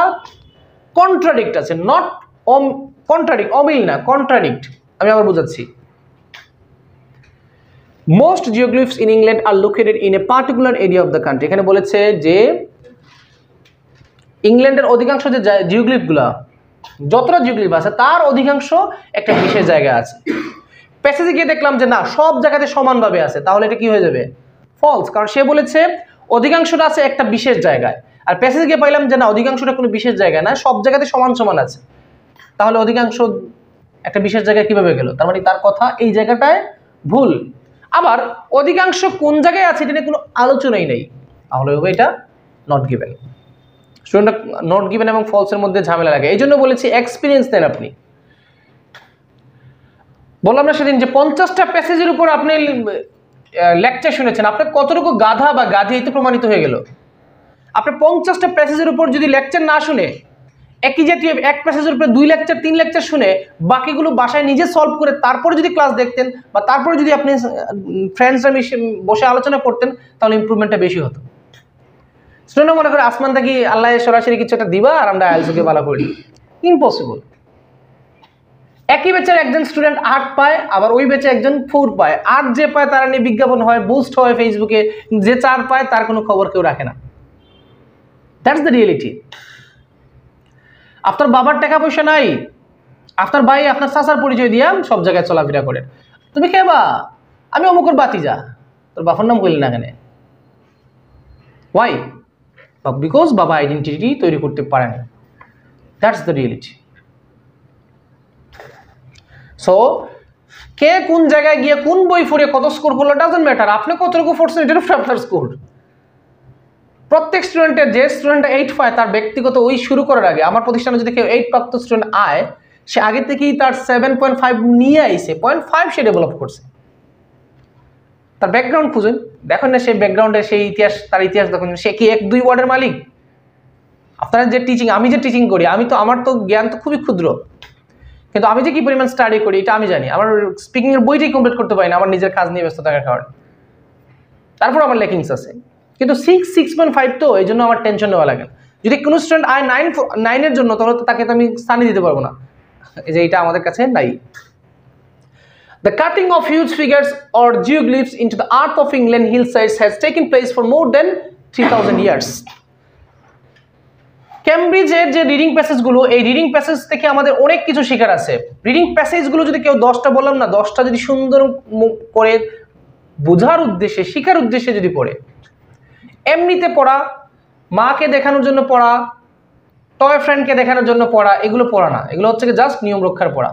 কন্ট্রাডিক্ট আছে, নট কন্ট্রাডিক্ট, অমিল না, কন্ট্রাডিক্ট। আমি আবার বোঝাচ্ছি। Most geoglyphs in England are located in a particular area of the country. এখানে বলেছে যে ইংল্যান্ডের অধিকাংশ যে জিওগ্লিফগুলা, যতটা জিওগ্লিফ আছে তার অধিকাংশ একটা বিশেষ জায়গায় আছে। প্যাসেজে গিয়ে দেখলাম যে না, সব জায়গাতে সমানভাবে আছে, তাহলে এটা কি হয়ে যাবে? ফলস, কারণ সে বলেছে অধিকাংশটা আছে একটা বিশেষ জায়গায়। আর প্যাসেজে গিয়ে পাইলাম যে না, অধিকাংশটা কোনো বিশেষ জায়গায় না, সব জায়গাতে সমান সমান আছে, তাহলে অধিকাংশ একটা বিশেষ জায়গায় কিভাবে গেল? তার মানে তার কথা এই জায়গাটায় ভুল। আবার অধিকাংশ কোন জায়গায় আছে এটা নিয়ে কোনো আলোচনাই নেই, তাহলে হবে এটা নট গিভেন। স্টুডেন্টরা নট গিভেন এবং ফলসের মধ্যে ঝামেলা লাগে, এই জন্য বলেছি এক্সপিরিয়েন্স নেন আপনি। বললাম না সেদিন যে 50টা প্যাসেজের উপর আপনি লেকচার শুনেছেন, আপনার কতটুকু গাধা বা গাধি এই তো প্রমাণিত হয়ে গেল। আপনি 50টা প্যাসেজের উপর যদি লেকচার না শুনে, একই জাতীয় এক প্যাসেজের উপরে 2 লেকচার 3 লেকচার শুনে বাকিগুলো বাসায় নিজে সলভ করে তারপরে যদি ক্লাস দেখতেন, বা তারপরে যদি আপনি ফ্রেন্ডসরা বসে আলোচনা করতেন, তাহলে ইমপ্রুভমেন্টটা বেশি হতো। স্টুডেন্ট মনে করে আসমান থেকে আল্লাহ সরাসরি কিছু একটা দিবা আর আমরা আইএলটিএস ভালো করি, ইম্পসিবল। একই ব্যাচের একজন স্টুডেন্ট 8 পায়, আবার ওই ব্যাচে একজন 4 পায়। 8 যে পায় তারা নিয়ে বিজ্ঞাপন হয়, বুস্ট হয় ফেসবুকে, যে 4 পায় তার কোনো খবর কেউ রাখে না। That's the reality. আপনার বাবার টাকা পয়সা নাই, আপনার ভাই আপনার চাচার পরিচয় দিয়া সব জায়গায় চলাফেরা করে। তুমি কে বা? আমি অমুকের বাতিজা। তোর বাবার নাম বললি না কেন? ওয়াই? বিকজ বাবা আইডেন্টিটি তৈরি করতে পারে না। That's the reality. সো কে কোন জায়গায় গিয়ে কোন বই পড়ে কত স্কোর করলো ডাজন্ট ম্যাটার, আপনি কতটুকু পড়ছেন এটার উপর আপনার স্কোর। প্রত্যেক স্টুডেন্টের, যে স্টুডেন্টটা 8 পায় তার ব্যক্তিগত ওই শুরু করার আগে, আমার প্রতিষ্ঠানে যদি কেউ 8 প্রাপ্ত স্টুডেন্ট আয়, সে আগে থেকেই তার 7.5 নিয়ে আইছে, 0.5 সে ডেভেলপ করছে। তার ব্যাকগ্রাউন্ড খুঁজুন, দেখেন না সেই ব্যাকগ্রাউন্ডে সেই ইতিহাস, তার ইতিহাস দেখুন, সে কি 1-2 ওয়ার্ডের মালিক? আপনারা যে টিচিং, আমি যে টিচিং করি, আমি তো, আমার তো জ্ঞান তো খুবই ক্ষুদ্র, কিন্তু আমি যে কি পরিমাণ স্টাডি করি এটা আমি জানি। আমার স্পিকিং এর বইটাই কমপ্লিট করতে পারি না, আমার নিজের কাজ নিয়ে ব্যস্ত থাকার কারণে। তারপর আমার লেকিংস আছে, কিন্তু 6.5 তো, এই জন্য আমার টেনশন নেওয়া লাগে না। যদি কোনো স্টুডেন্ট আয় 9 এর জন্য, তাহলে তাকে তো আমি স্থানই দিতে পারবো না, এই যে এটা আমাদের কাছে নাই। The cutting of huge figures or geoglyphs into the earth of England hillsides has taken place for more than 3000 years. ক্যামব্রিজের যে রিডিং প্যাসেজগুলো, এই রিডিং প্যাসেজ থেকে আমাদের অনেক কিছু শেখার আছে। রিডিং প্যাসেজগুলো যদি কেউ 10টা বললাম না, 10টা যদি সুন্দর করে বোঝার উদ্দেশ্যে, শিখার উদ্দেশ্যে যদি পড়ে, এমনিতে পড়া, মাকে দেখানোর জন্য পড়া, টয় ফ্রেন্ডকে দেখানোর জন্য পড়া, এগুলো পড়া না, এগুলো হচ্ছে জাস্ট নিয়ম রক্ষার পড়া।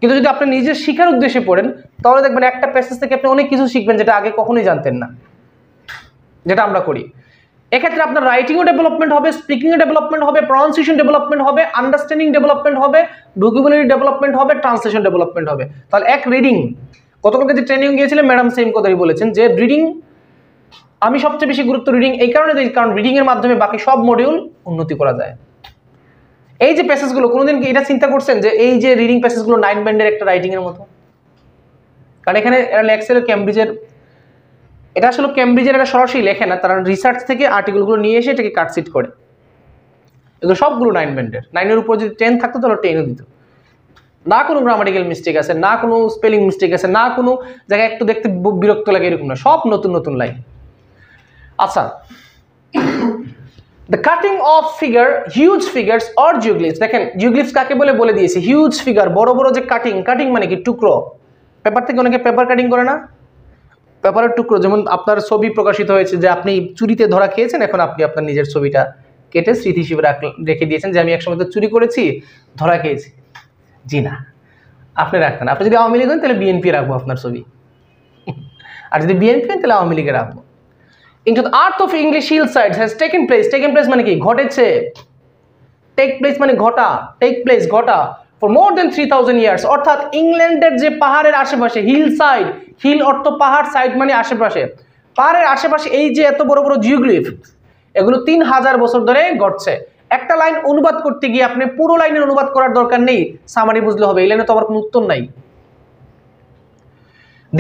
কিন্তু যদি আপনি নিজের শিখার উদ্দেশ্যে পড়েন, তাহলে দেখবেন একটা প্যাসেজ থেকে আপনি অনেক কিছু শিখবেন যেটা আগে কখনোই জানতেন না, যেটা আমরা করি। এক্ষেত্রে আপনার রাইটিংও ডেভেলপমেন্ট হবে, স্পিকিংও ডেভেলপমেন্ট হবে, প্রনাউন্সিয়েশন ডেভেলপমেন্ট হবে, আন্ডারস্ট্যান্ডিং ডেভেলপমেন্ট হবে, ভোকাবুলারি ডেভেলপমেন্ট হবে, ট্রান্সলেশন ডেভেলপমেন্ট হবে। তাহলে এক রিডিং, গতকালকে যে ট্রেনিং গিয়েছিলেন ম্যাডাম সেম কথাই বলেছেন যে রিডিং, আমি সবচেয়ে বেশি গুরুত্ব রিডিং এই কারণে দিই, কারণ রিডিং এর মাধ্যমে বাকি সব মডিউল উন্নতি করা যায়। এই যে প্যাসেজগুলো, কোনোদিন কি এটা চিন্তা করছেন যে এই যে রিডিং প্যাসেজগুলো 9 ব্যান্ডের একটা রাইটিং এর মতো? কারণ এখানে লেখছিল ক্যামব্রিজের, এটা আসলে ক্যামব্রিজের এটা সরাসরি লেখে না, তারা রিসার্চ থেকে আর্টিকেলগুলো নিয়ে এসে এটাকে কাটসিট করে। এগুলো সবগুলো 9 ব্যান্ডের, 9-এর উপর যদি 10 থাকতো তাহলে 10ও দিত। না কোনো গ্রামাটিক্যাল মিস্টেক আছে, না কোনো স্পেলিং মিস্টেক আছে, না কোনো জায়গায় একটু দেখতে বিরক্ত লাগে এরকম না, সব নতুন নতুন লাইন। আচ্ছা, the cutting of figure, huge figures or geoglyphs. দেখেন জিওগ্লিফস কাকে বলে দিয়েছে, হিউজ ফিগার, বড় বড় যে কাটিং, কাটিং মানে কি টুকরো, পেপার থেকে অনেকে পেপার কাটিং করে না, পেপারের টুকরো। যেমন আপনার ছবি প্রকাশিত হয়েছে যে আপনি চুরিতে ধরা খেয়েছেন, এখন আপনি আপনার নিজের ছবিটা কেটে স্মৃতি হিসেবে রেখে দিয়েছেন যে আমি একসময় তো চুরি করেছি, ধরা খেয়েছি। জি না, আপনি রাখতেন। আপনি যদি আওয়ামী লীগ হন তাহলে বিএনপি রাখবো আপনার ছবি, আর যদি বিএনপি হন তাহলে আওয়ামী লীগে রাখবো। Into the earth of English hillsides has taken place, taken place মানে কি ঘটেছে, take place মানে ঘটা, take place ঘটা, for more than 3000 years, অর্থাৎ ইংল্যান্ডের যে পাহাড়ের আশেপাশে, হিল সাইড, হিল অর্থ পাহাড়, সাইড মানে আশেপাশে, পাহাড়ের আশেপাশে এই যে এত বড় বড় জিওগ্লিফ, এগুলো 3000 বছর ধরে ঘটছে। একটা লাইন অনুবাদ করতে গিয়ে আপনি পুরো লাইনের অনুবাদ করার দরকার নেই, সামারি বুঝলে হবে, এই লাইনে তো আবার কোনো উত্তর নাই।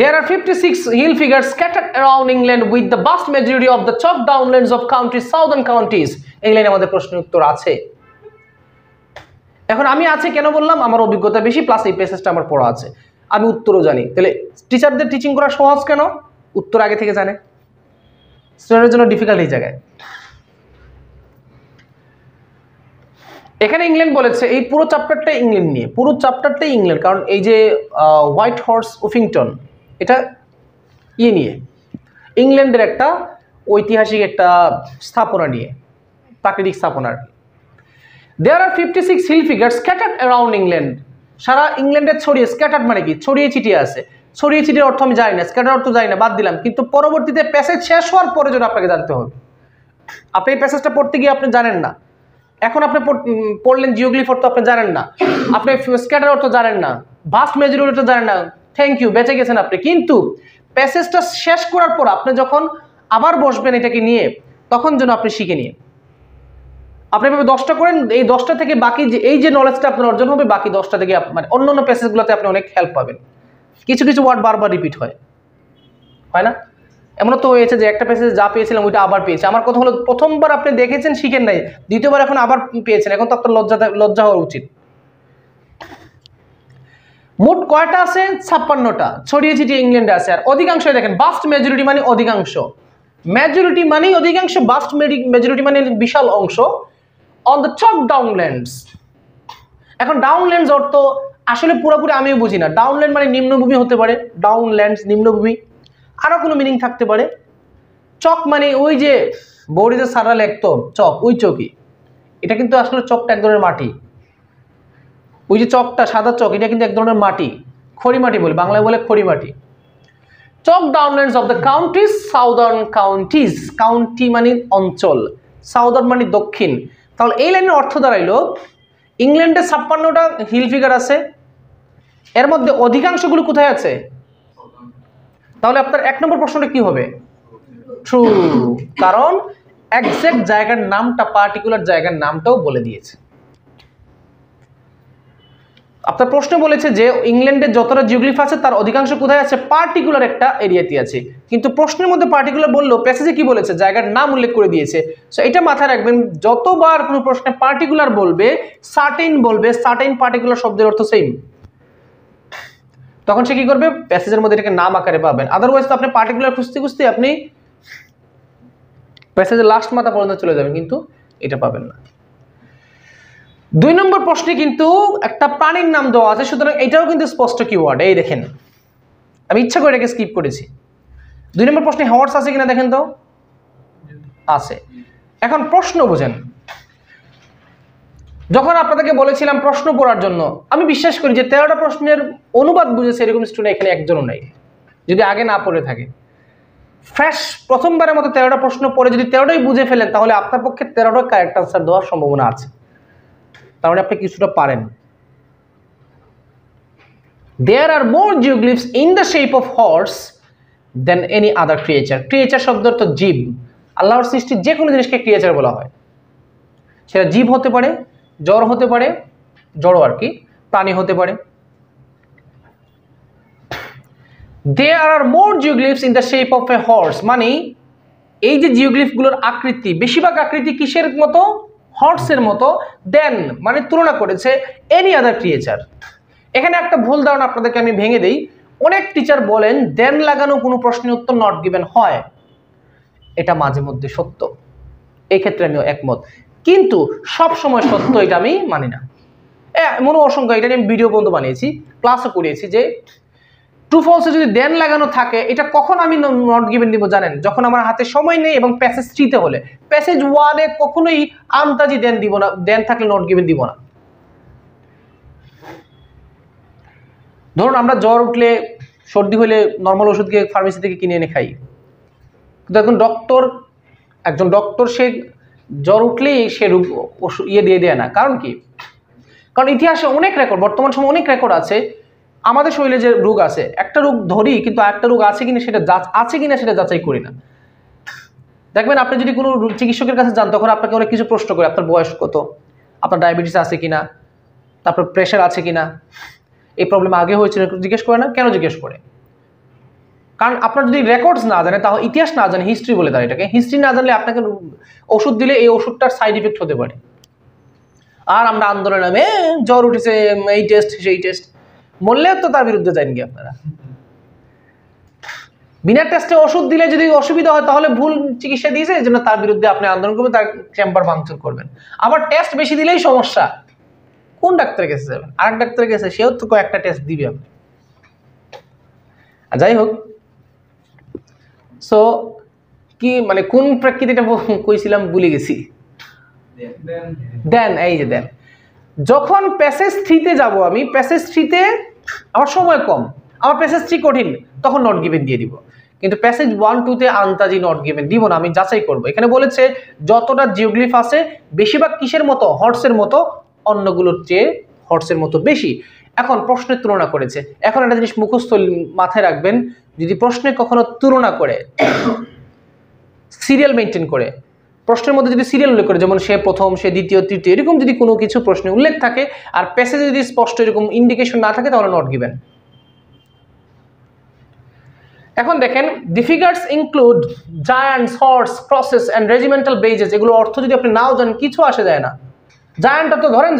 There are 56 hill figures scattered around England with the vast majority of the chalk downlands of counties, southern counties. এই লাইনে আমাদের প্রশ্নের উত্তর আছে। এখন আমি আছে কেন বললাম, আমার অভিজ্ঞতা বেশি, প্লাস এই প্যাসেজটা আমার পড়া আছে, আমি উত্তরও জানি। তাহলে টিচারদের টিচিং করা সহজ কেন? উত্তর আগে থেকে জানে, স্টুডেন্টের জন্য ডিফিকাল্ট এই জায়গায়। এখানে ইংল্যান্ড বলেছে, এই পুরো চ্যাপ্টারটাই ইংল্যান্ড নিয়ে, পুরো চ্যাপ্টারটাই ইংল্যান্ড, কারণ এই যে হোয়াইট হর্স উফিংটন, এটা নিয়ে ইংল্যান্ডের একটা ঐতিহাসিক একটা স্থাপনা নিয়ে, প্রাকৃতিক স্থাপনা। There are 56 hill figures scattered around England, সারা ইংল্যান্ডে ছড়িয়ে, স্ক্যাটার্ড মানে কি ছড়িয়ে ছিটিয়ে আছে, ছড়িয়ে ছিটিয়ে অর্থ আমি জানি না, স্ক্যাটার অর্থ জানি না, বাদ দিলাম, কিন্তু পরবর্তীতে প্যাসেজ শেষ হওয়ার পরে যেন আপনাকে জানতে হবে। আপনি এই প্যাসেজটা পড়তে গিয়ে আপনি জানেন না, এখন আপনি পড়লেন জিওগ্লিফ অর্থ আপনি জানেন না, আপনি স্ক্যাটার অর্থ জানেন না, ভাস্ট মেজরিটি অর্থ জানেন না, থ্যাংক ইউ, বেঁচে গেছেন আপনি। কিন্তু প্যাসেজটা শেষ করার পর আপনি যখন আবার বসবেন এটাকে নিয়ে, তখন যেন আপনি শিখে নিয়ে, আপনি এভাবে 10টা করেন, এই 10টা থেকে বাকি যে এই যে নলেজটা আপনার অর্জন হবে, বাকি 10টা থেকে মানে অন্যান্য প্যাসেজগুলোতে আপনি অনেক হেল্প পাবেন। কিছু কিছু ওয়ার্ড বারবার রিপিট হয় না? এমন তো হয়েছে যে একটা প্যাসেজ যা পেয়েছিলাম ওইটা আবার পেয়েছি। আমার কথা হলো প্রথমবার আপনি দেখেছেন, শিখেন নাই, দ্বিতীয়বার এখন আবার পেয়েছেন, এখন তো আপনার লজ্জা হওয়া উচিত। মোট কয়টা আছে? 56টা, ছড়িয়ে ছিটিয়ে ইংল্যান্ডে আছে। আর অধিকাংশ দেখেন, বাস্ট মেজরিটি মানে অধিকাংশ, মেজরিটি মানে অধিকাংশ, বাস্ট মেজরিটি মানে বিশাল অংশ। অন দ্য চক ডাউনল্যান্ডস, এখন ডাউনল্যান্ডস অর্থ আসলে পুরোপুরি আমিও বুঝি না। ডাউনল্যান্ড মানে নিম্নভূমি হতে পারে, ডাউনল্যান্ডস নিম্নভূমি, আরো কোনো মিনিং থাকতে পারে। চক মানে ওই যে বৌড়িতে সারা লেখতো চক, ওই চকই, এটা কিন্তু আসলে চকটা এক ধরনের মাটি, ওই যে চকটা সাদা চক, এটা কিন্তু এক ধরনের মাটি, খড়ি মাটি বলে, বাংলায় বলে খড়ি মাটি। Chalk downlands of the counties, southern counties, county মানে অঞ্চল, সাউদার্ন মানে দক্ষিণ। তাহলে এই লাইনের অর্থ দাঁড়াইলো ইংল্যান্ডে 56টা হিল ফিগার আছে, এর মধ্যে অধিকাংশগুলো কোথায় আছে? তাহলে আপনার 1 নম্বর প্রশ্নটা কি হবে? ট্রু, কারণ এক্সাক্ট জায়গার নামটা, পার্টিকুলার জায়গার নামটাও বলে দিয়েছে। আপনার প্রশ্ন বলেছে যে ইংল্যান্ডে যতটা জিওগ্লিফ আছে তার অধিকাংশ কোথায় আছে? পার্টিকুলার একটা এরিয়াতে আছে। কিন্তু প্রশ্নের মধ্যে পার্টিকুলার বললো, প্যাসেজে কি বলেছে? জায়গার নাম উল্লেখ করে দিয়েছে। সো এটা মাথায় রাখবেন, যতবার কোনো প্রশ্নে পার্টিকুলার বলবে, সার্টেইন বলবে, সার্টেইন পার্টিকুলার শব্দের অর্থ সেম। তখন সে কি করবে, প্যাসেজের মধ্যে এটাকে নাম আকারে পাবেন। আদারওয়াইজ তো আপনি পার্টিকুলার খুঁজতে খুঁজতে আপনি প্যাসেজের লাস্ট মাথা পর্যন্ত চলে যাবেন, কিন্তু এটা পাবেন না। 2 নম্বর প্রশ্নে কিন্তু একটা প্রাণীর নাম দেওয়া আছে, সুতরাং এটাও কিন্তু স্পষ্ট কিওয়ার্ড। এই দেখেন, আমি ইচ্ছা করে এটাকে স্কিপ করেছি। 2 নম্বর প্রশ্নে হর্স আছে কিনা দেখেন তো, আছে। এখন প্রশ্ন বোঝেন, যখন আপনাদেরকে বলেছিলাম প্রশ্ন পড়ার জন্য, আমি বিশ্বাস করি যে 13টা প্রশ্নের অনুবাদ বুঝেছে এরকম স্টুডেন্ট এখানে একজনও নাই, যদি আগে না পড়ে থাকে। ফ্রেশ প্রথমবারের মতো 13টা প্রশ্ন পড়ে যদি 13টাই বুঝে ফেলেন, তাহলে আপনার পক্ষে 13টা কারেক্ট আনসার দেওয়ার সম্ভাবনা আছে, তার মানে আপনি কিছুটা পারেন। There are more geoglyphs in the shape of horse than any other creature. Creature শব্দ তো জীব, আল্লাহর সৃষ্টি যে কোনো জিনিসকে ক্রিয়েচার বলা হয়। সেটা জীব হতে পারে, জড় হতে পারে, জড় আর কি, প্রাণী হতে পারে। There are more geoglyphs in the shape of a horse, মানে এই যে জিওগ্লিফগুলোর আকৃতি, বেশিরভাগ আকৃতি কিসের মতো, হর্সের মতো, দেন মানে তুলনা করেছে এনি আদার ক্রিয়েচার। এখানে একটা ভুল ধারণা আপনাদেরকে আমি ভেঙে দেই। অনেক টিচার বলেন দেন লাগানো কোনো প্রশ্নের উত্তর নট গিভেন হয়, এটা মাঝে মধ্যে সত্য, এই ক্ষেত্রে আমিও একমত, কিন্তু সব সময় সত্য এটা আমি মানি না। এমনও অসংখ্য, এটা আমি ভিডিও পর্যন্ত বানিয়েছি, ক্লাসও করিয়েছি, যে ট্রু ফলসে যদি দেন লাগানো থাকে, এটা কখন আমি নট গিভেন দিব জানেন, যখন আমার হাতে সময় নেই এবং প্যাসেজ 3-তে হলে। প্যাসেজ 1-এ কখনোই আন্তাজি দেন দিব না, দেন থাকলে নট গিভেন দিব না। ধরুন আমরা জ্বর উঠলে, সর্দি হলে নর্মাল ওষুধ গিয়ে ফার্মেসি থেকে কিনে এনে খাই, কিন্তু এখন একজন ডক্টর সে জ্বর উঠলেই সে রোগ দিয়ে দেয় না। কারণ কি? কারণ ইতিহাসে অনেক রেকর্ড, বর্তমান সময় অনেক রেকর্ড আছে, আমাদের শরীরে যে রোগ আছে, একটা রোগ ধরি কিন্তু আরেকটা রোগ আছে কিনা সেটা যাচাই করি না। দেখবেন আপনি যদি কোনো চিকিৎসকের কাছে যান, তখন আপনাকে অনেক কিছু প্রশ্ন করে, আপনার বয়স কত, আপনার ডায়াবেটিস আছে কিনা, তারপর প্রেশার আছে কিনা, এই প্রবলেম আগে হয়েছিল জিজ্ঞেস করে না। কেন জিজ্ঞেস করে? কারণ আপনার যদি রেকর্ডস না জানে, তাহলে ইতিহাস না জানে, হিস্ট্রি বলে দেয় এটাকে, হিস্ট্রি না জানলে আপনাকে ওষুধ দিলে এই ওষুধটার সাইড ইফেক্ট হতে পারে। আর আমরা আন্দোলন নামে জ্বর উঠেছে, এই টেস্ট সেই টেস্ট, মরলেও তো তার বিরুদ্ধে যায়নি আপনারা। বিনা টেস্টে ওষুধ দিলে যদি অসুবিধা হয়, তাহলে ভুল চিকিৎসা দিয়েছে, এই জন্য তার বিরুদ্ধে আপনি আন্দোলন করবেন, তার চেম্বার ভাঙচুর করবেন। আবার টেস্ট বেশি দিলেই সমস্যা, কোন ডাক্তারের কাছে যাবেন? আরেক ডাক্তারের কাছে, সেও তো কয়েকটা টেস্ট দিবে আপনি। যাই হোক, সো কি মানে কোন প্রেক্ষিতে কইছিলাম ভুলে গেছি। দেন, এই যে দেন, যখন প্যাসেজ 3-তে যাব আমি, প্যাসেজ 3-তে আমার সময় কম, আমার প্যাসেজ 3 কঠিন, তখন নট গিভেন দিয়ে দিব। কিন্তু প্যাসেজ 1-2-তে আন্তাজি নট গিভেন দিব না, আমি যাচাই করব। এখানে বলেছে যতটা জিওগ্লিফ আছে বেশিরভাগ কিসের মতো, হর্সের মতো, অন্যগুলোর চেয়ে হর্সের মতো বেশি। এখন প্রশ্নের তুলনা করেছে। এখন একটা জিনিস মুখস্থ মাথায় রাখবেন, যদি প্রশ্নে কখনো তুলনা করে, সিরিয়াল মেনটেন করে, প্রশ্নের মধ্যে যদি সিরিয়াল উল্লেখ করে, যেমন সে প্রথম, সে দ্বিতীয়, তৃতীয়, এরকম যদি কোনো কিছু প্রশ্নে উল্লেখ থাকে আর প্যাসেজে যদি স্পষ্ট এরকম ইন্ডিকেশন না থাকে, তাহলে নট গিভেন। এখন দেখেন, the figures include giants, horses, crosses and regimental badges. এগুলো অর্থ যদি আপনি নাও জানেন, কিছু আসে যায় না। জায়ান্ট তো ধরেন,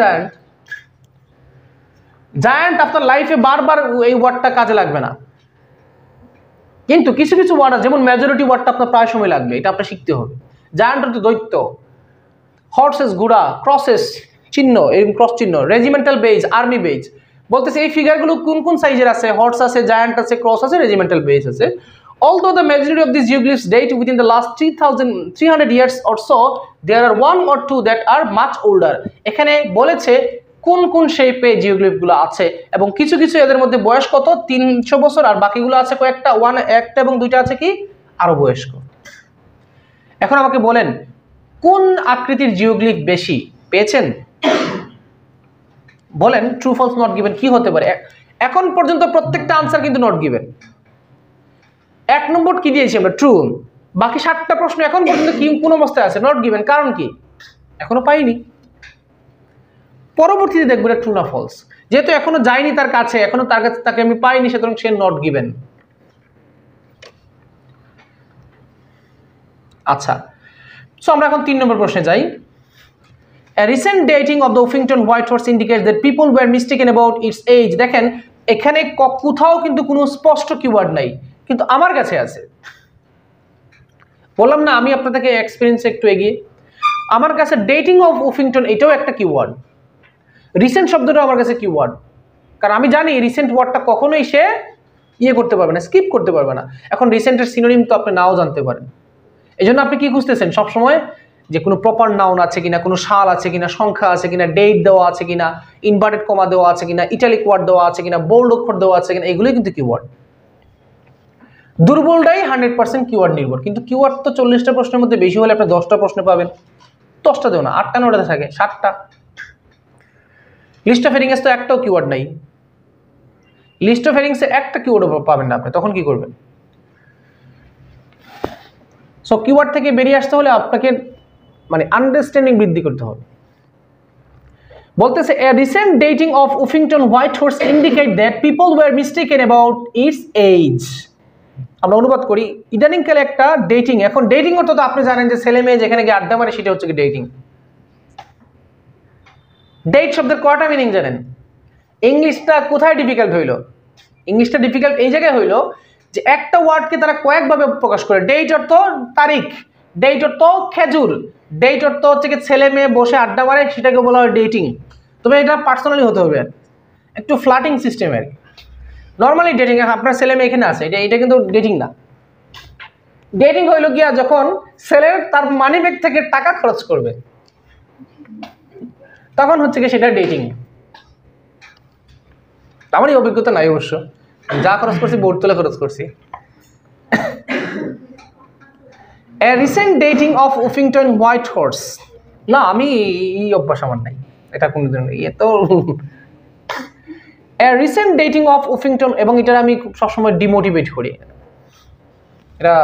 জায়ান্ট আপনার লাইফে বারবার এই ওয়ার্ডটা কাজে লাগবে না, কিন্তু কিছু কিছু ওয়ার্ড আছে, যেমন মেজরিটি ওয়ার্ডটা আপনার প্রায় সময় লাগবে, এটা আপনার শিখতে হবে। জায়ান্ট তো দৈত্য, হর্সেস ঘোড়া, ক্রসেস চিহ্ন, এরকম ক্রস চিহ্ন, রেজিমেন্টাল বেজ আর্মি বেজ। বলতেছে এই ফিগারগুলো কোন কোন সাইজের আছে, হর্স আছে, জায়ান্ট আছে, ক্রস আছে, রেজিমেন্টাল বেজ আছে। Although the majority of these geoglyphs date within the last 300 years or so, there are 1 or 2 that are much older. এখানে বলেছে কোন কোন শেপে জিওগ্লিফগুলো আছে, এবং কিছু কিছু এদের মধ্যে বয়স কত, 300 বছর, আর বাকিগুলো আছে কয়েকটা, একটা এবং 2টা আছে কি আরো বয়স্ক। এখন আমাকে বলেন, কোন আকৃতির জিওগ্লিফ বেশি পেয়েছেন? বলেন, ট্রু ফলস নট গিভেন কি হতে পারে? এখন পর্যন্ত প্রত্যেকটা আনসার কিন্তু নট গিভেন। 1 নম্বর কি দিয়েছি আমরা? ট্রু। বাকি 7টা প্রশ্ন এখন পর্যন্ত কি কোন অবস্থায় আছে? Not given. কারণ কি? এখনো পাইনি। পরবর্তীতে দেখবো এটা ট্রু না ফলস। যেহেতু এখনো যায়নি তার কাছে, এখনো তার কাছে তাকে আমি পাইনি, সুতরাং সে নট গিভেন। আচ্ছা, সো আমরা এখন 3 নম্বর প্রশ্নে যাই। A recent dating of the Uffington white horse indicates that people were mistaken about its age. দেখেন, এখানে কোথাও কিন্তু কোনো স্পষ্ট কিওয়ার্ড নাই, কিন্তু আমার কাছে আছে। বললাম না আমি আপনাদেরকে এক্সপিরিয়েন্স একটু এগিয়ে। আমার কাছে ডেটিং অফ উফিংটন এটাও একটা কিওয়ার্ড, রিসেন্ট শব্দটা আমার কাছে কিওয়ার্ড, কারণ আমি জানি রিসেন্ট ওয়ার্ডটা কখনোই সে করতে পারবে না, স্কিপ করতে পারবে না। এখন রিসেন্টের সিনোনিম তো আপনি নাও জানতে পারেন, এই জন্য আপনি কি খুঁজতেছেন সবসময়, যে কোনো প্রপার নাউন আছে কিনা, কোনো সাল আছে কিনা, সংখ্যা আছে কিনা, ডেট দেওয়া আছে কিনা, ইনভার্টেড কমা দেওয়া আছে কিনা, ইটালিক ওয়ার্ড দেওয়া আছে কিনা, বোল্ড অক্ষর দেওয়া আছে কিনা, এগুলোই কিন্তু কিওয়ার্ড। দুর্বলটাই 100% কিওয়ার্ড নির্ভর, কিন্তু কিওয়ার্ড তো 40টা প্রশ্নের মধ্যে বেশি হলে আপনি 10টা প্রশ্ন পাবেন, 10টা দেও না, 8টা 9টা থাকে, 7টা। লিস্ট অফ হেডিংস তো একটাও কিওয়ার্ড নাই, লিস্ট অফ হেডিংসে একটা কিওয়ার্ড পাবেন না আপনি, তখন কি করবেন? সো কিওয়ার্ড থেকে বেরিয়ে আসতে হলে আপনাকে মানে আন্ডারস্ট্যান্ডিং বৃদ্ধি করতে হবে। বলতেছে a recent dating of Uffington White Horse indicate that people were mistaken about its age. আমরা অনুবাদ করি, ইদানিংকালে একটা ডেটিং, এখন ডেটিং অর্থ তো আপনি জানেন যে ছেলে মেয়ে যেখানে গিয়ে আড্ডা মারে সেটা হচ্ছে কি ডেটিং। ডেট শব্দের কয়টা মিনিং জানেন? ইংলিশটা কোথায় ডিফিকাল্ট হইলো? ইংলিশটা ডিফিকাল্ট এই জায়গায় হইলো যে একটা ওয়ার্ডকে তারা কয়েকভাবে প্রকাশ করে। ডেট অর্থ তারিখ, ডেট অর্থ খেজুর, ডেট অর্থ হচ্ছে কি ছেলে মেয়ে বসে আড্ডা মারে, সেটাকে বলা হয় ডেটিং। তবে এটা পার্সোনালি হতে হবে, একটু ফ্লাটিং সিস্টেমের। নর্মালি ডেটিং আপনার ছেলে মেয়ে এখানে আছে, এটা কিন্তু ডেটিং না। ডেটিং হইলো গিয়া যখন ছেলের তার মানি ব্যাগ থেকে টাকা খরচ করবে, তখন হচ্ছে কি সেটা ডেটিং। আমারই অভিজ্ঞতা নাই অবশ্য, যা খরচ করছি বোর্ড তুলে খরচ করছি। A recent dating of Uffington White Horse, না আমি এই অভ্যাস আমার নাই, এটা কোনদিন তো। A recent dating of Uffington, এবং এটা আমি সবসময় ডিমোটিভেট করি, এটা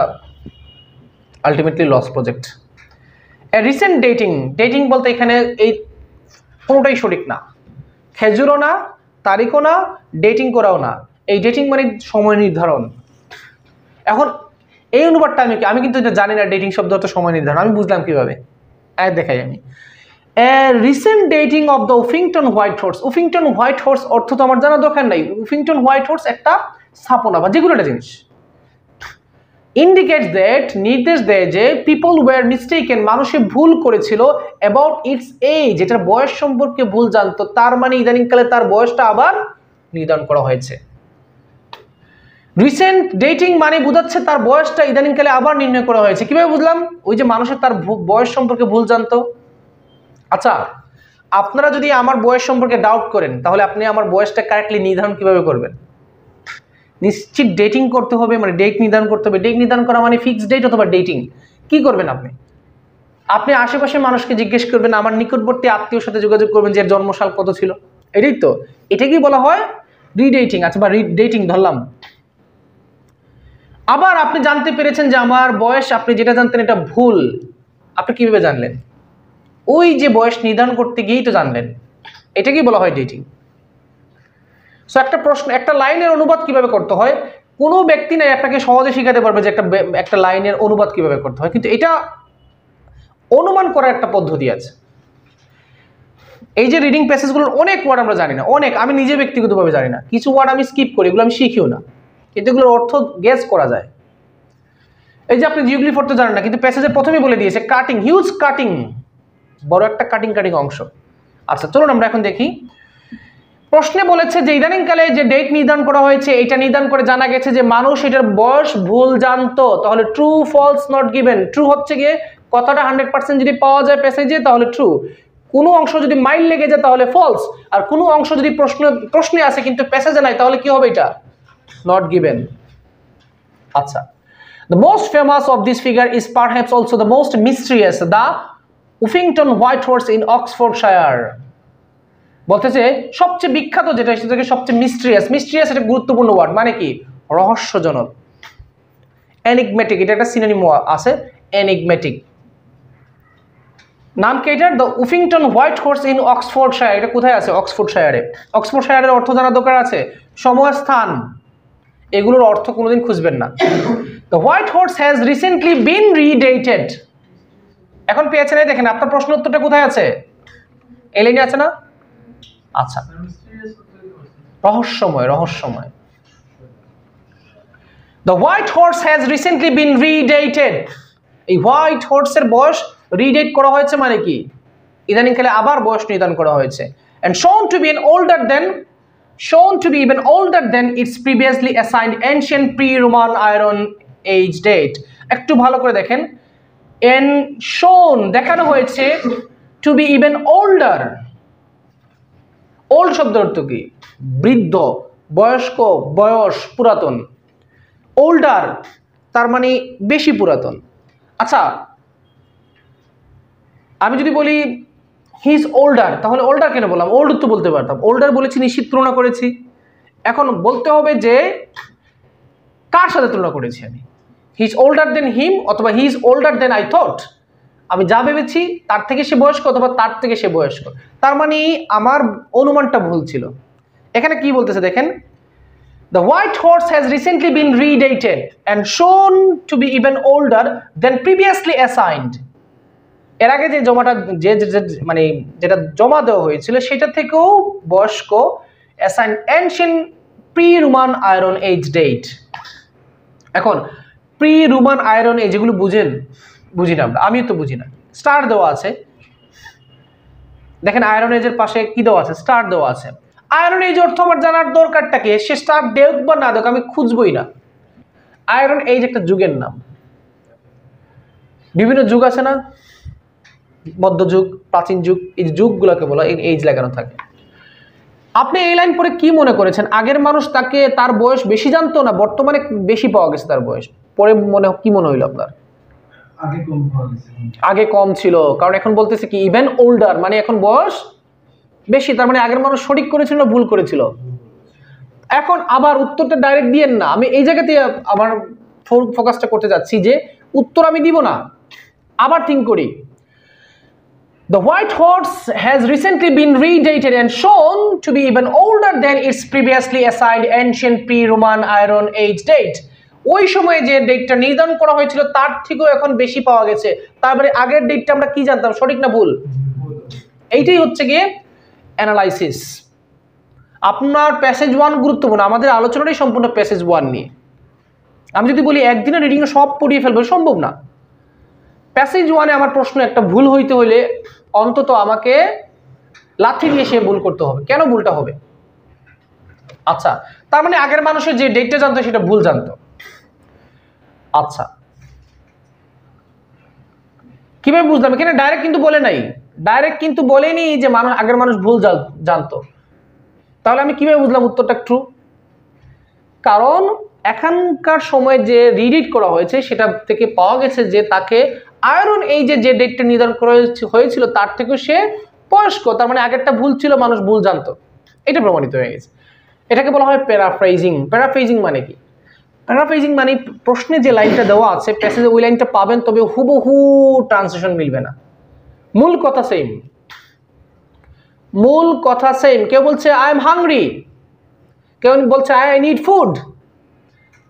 ultimately loss project. A recent dating, dating বলতে এখানে এই কোনোটাই সঠিক না, খেজুরও না, তারিখও না, ডেটিং করাও না। এই ডেটিং মানে সময় নির্ধারণ। এখন এই অনুবাদটা আমি কিন্তু এটা জানি না, ডেটিং শব্দ অর্থ সময় নির্ধারণ, আমি বুঝলাম কিভাবে, দেখাই আমি। এ recent dating of the উফিংটন White horse. উফিংটন White horse অর্থ তো আমার জানা দরকার নাই। উফিংটন হোয়াইট হর্স একটা স্থাপনা বা যেগুলো একটা জিনিস। ইন্ডিকেটস দ্যাট, নির্দেশ দেয় যে পিপল ওয়্যার মিস্টেকেন, মানুষে ভুল করেছিল, অ্যাবাউট ইটস এজ, এটার বয়স সম্পর্কে ভুল জানতো, তার মানে ইদানিংকালে তার বয়সটা আবার নির্ধারণ করা হয়েছে। রিসেন্ট ডেটিং মানে বোঝাচ্ছে তার বয়সটা ইদানিংকালে আবার নির্ণয় করা হয়েছে। কিভাবে বুঝলাম? ওই যে মানুষের তার বয়স সম্পর্কে ভুল জানতো। আচ্ছা, আপনারা যদি আমার বয়স সম্পর্কে ডাউট করেন, তাহলে আপনি আমার বয়সটা কারেক্টলি নির্ধারণ কিভাবে করবেন? নিশ্চিত ডেটিং করতে হবে, মানে ডেট নির্ধারণ করতে হবে। ডেট নির্ধারণ করা মানে ফিক্সড ডেট অথবা ডেটিং। কি করবেন আপনি আশেপাশে মানুষকে জিজ্ঞেস করবেন, আমার নিকটবর্তী আত্মীয়র সাথে যোগাযোগ করবেন যে জন্মসাল কত ছিল, এটাই তো। এটাকেই বলা হয় রিডেটিং। আচ্ছা, বা রিডেটিং ধরলাম। আবার আপনি জানতে পেরেছেন যে আমার বয়স, আপনি যেটা জানতেন এটা ভুল, আপনি কিভাবে জানলেন? ওই যে বয়স নির্ধারণ করতে গিয়েই তো জানলেন, এটাকেই বলা হয় ডেটিং। সো একটা প্রশ্ন, একটা লাইনের অনুবাদ কিভাবে করতে হয়, কোনো ব্যক্তি নাই আপনাকে সহজে শিখাতে পারবে যে একটা লাইনের অনুবাদ কিভাবে করতে হয়, কিন্তু এটা অনুমান করার একটা পদ্ধতি আছে। এই যে রিডিং প্যাসেজগুলোর অনেক ওয়ার্ড আমরা জানি না, অনেক, আমি নিজে ব্যক্তিগতভাবে জানি না, কিছু ওয়ার্ড আমি স্কিপ করি, এগুলো আমি শিখিও না, কিন্তু এগুলোর অর্থ গেস করা যায়। এই যে আপনি জিওগ্লিফ অর্থ জানেন না, কিন্তু প্যাসেজে প্রথমেই বলে দিয়েছে কাটিং, হিউজ কাটিং, বড় একটা কাটিং অংশ। আচ্ছা চলুন আমরা এখন দেখি। প্রশ্নে বলেছে যে ইদানিংকালে যে ডেট নির্ধারণ করা হয়েছে, এটা নির্ধারণ করে জানা গেছে যে মানুষ এটার বয়স ভুল জানতো, তাহলে true false not given. True হচ্ছে গিয়ে কথাটা 100% যদি পাওয়া যায় প্যাসেজে তাহলে ট্রু, কোনো অংশ যদি মাইল লেগে যায় তাহলে ফলস, আর কোনো অংশ যদি প্রশ্নে আছে কিন্তু প্যাসেজে নাই তাহলে কি হবে? এটা নট গিভেন। আচ্ছা, the most famous of this figure is perhaps also the most mysterious, the উফিংটন White horse in Oxfordshire. বলতেছে সবচেয়ে বিখ্যাত যেটা, সেটাকে সবচেয়ে মিস্ট্রিয়াস। মিস্ট্রিয়াস একটা গুরুত্বপূর্ণ ওয়ার্ড, মানে কি? রহস্যজনক। এনিগমেটিক, এটা একটা সিনোনিম আছে, এনিগমেটিক। নাম কি এটার? The উফিংটন White horse in Oxfordshire. এটা কোথায় আছে? অক্সফোর্ডশায়ারে। অক্সফোর্ডশায়ারের অর্থ জানা দরকার আছে, সময়, স্থান, এগুলোর অর্থ কোনোদিন খুঁজবেন না। The white horse has recently been redated. এখন পেয়েছেন, এই দেখেন আপনার প্রশ্ন উত্তরটা কোথায় আছে? এই লাইনে আছে না? আচ্ছা, রহস্যময়, রহস্যময়। The white horse has recently been redated. এই হোয়াইট হর্সের বয়স রিডেট করা হয়েছে মানে কি, ইদানিংকালে আবার বয়স নির্ধারণ করা হয়েছে। And shown to be even older than its previously assigned ancient pre-Roman Iron Age date. একটু ভালো করে দেখেন, and shown দেখানো হয়েছে to be even older. Old শব্দের অর্থ কি? বৃদ্ধ, বয়স্ক, বয়স, পুরাতন। ওল্ডার তার মানে বেশি পুরাতন। আচ্ছা, আমি যদি বলি হি ইজ ওল্ডার, তাহলে ওল্ডার কেন বললাম? ওল্ড তো বলতে পারতাম, ওল্ডার বলেছি নিশ্চিত তুলনা করেছি। এখন বলতে হবে যে কার সাথে তুলনা করেছি আমি, হি ইজ ওল্ডার দেন হিম অথবা he is older than I thought. আমি যা ভেবেছি তার থেকে সে বয়স্ক অথবা তার থেকে সে বয়স্ক, তার মানে আমার অনুমানটা ভুল ছিল। এখানে কি বলতেছে দেখেন, The white horse has recently been redated and shown to be even older than previously assigned. এর আগে যে জমাটা মানে যেটা জমা দেওয়া হয়েছিল সেটা থেকেও বয়স্ক, assigned ancient pre-Roman Iron Age date. এখন প্রি-রোমান আয়রন এজ যেগুলো বুঝি না আমরা, আমিও তো বুঝি না। স্টার দেওয়া আছে, দেখেন আয়রন এজের পাশে কি দেওয়া আছে? স্টার দেওয়া আছে। আয়রন এজ অর্থ আমার জানার দরকারটাকে, সে স্টার দেখ বা না দেখ আমি খুঁজবই না। আয়রন এজ একটা যুগের নাম, বিভিন্ন যুগ আছে না, মধ্যযুগ, প্রাচীন যুগ, এই যুগগুলোকে বলা এজ লাগানো থাকে। আপনি এই লাইন পরে কি মনে করেছেন? আগের মানুষ তার বয়স বেশি জানতো না বর্তমানে বেশি পাওয়া গেছে তার বয়স? পরে কি মনে হইলো আপনার? আগে কম ছিল, কারণ এখন বলতেছে কি ইভেন ওল্ডার, মানে এখন বয়স বেশি, তার মানে আগের মানুষ সঠিক করেছিল না ভুল করেছিল? এখন আবার উত্তরটা ডাইরেক্ট দিয়েন না, আমি এই জায়গাতে আমার ফোকাসটা করতে যাচ্ছি যে উত্তর আমি দিব না, আবার থিঙ্ক করি। The white horse has recently been redated and shown to be even older than its previously assigned ancient pre-Roman Iron Age date. ওই সময়ে যে ডেটটা নির্ধারণ করা হয়েছিল তার থেকেও এখন বেশি পাওয়া গেছে, তারপরে আগের ডেটটা আমরা কি জানতাম, সঠিক না ভুল? এইটাই হচ্ছে গিয়ে অ্যানালাইসিস। আপনার প্যাসেজ 1 গুরুত্বপূর্ণ, আমাদের আলোচনাটাই সম্পূর্ণ প্যাসেজ 1 নিয়ে। আমি যদি বলি একদিনের রিডিং সব পড়িয়ে ফেলবো, সম্ভব না। প্যাসেজ 1-এ আমার প্রশ্ন একটা ভুল হইতে হলে অন্তত আমাকে লাথি দিয়ে সে ভুল করতে হবে। কেন ভুলটা হবে? আচ্ছা, তার মানে আগের মানুষের যে ডেটটা জানতো সেটা ভুল জানতো। আচ্ছা, কিভাবে বুঝলাম? এখানে ডাইরেক্ট কিন্তু বলেনি যে আগের মানুষ ভুল জানতো। তাহলে আমি কিভাবে বুঝলাম উত্তরটা ট্রু? কারণ এখনকার সময় যে রিডিট করা হয়েছে সেটা থেকে পাওয়া গেছে যে তাকে আয়রন এই যে ডেটটা নির্ধারণ করা হয়েছিল তার থেকে সে বয়স্ক, তার মানে আগেরটা ভুল ছিল, মানুষ ভুল জানতো, এটা প্রমাণিত হয়ে গেছে। এটাকে বলা হয় প্যারাফ্রেজিং। প্যারাফ্রেজিং মানে কি? প্যারাফ্রেজিং মানে প্রশ্নে যে লাইনটা দেওয়া আছে প্যাসেজে ওই লাইনটা পাবেন, তবে হুবহু ট্রান্সলেশন মিলবে না, মূল কথা সেম। কেউ বলছে আই এম হাংরি, কেউ বলছে আই নিড ফুড,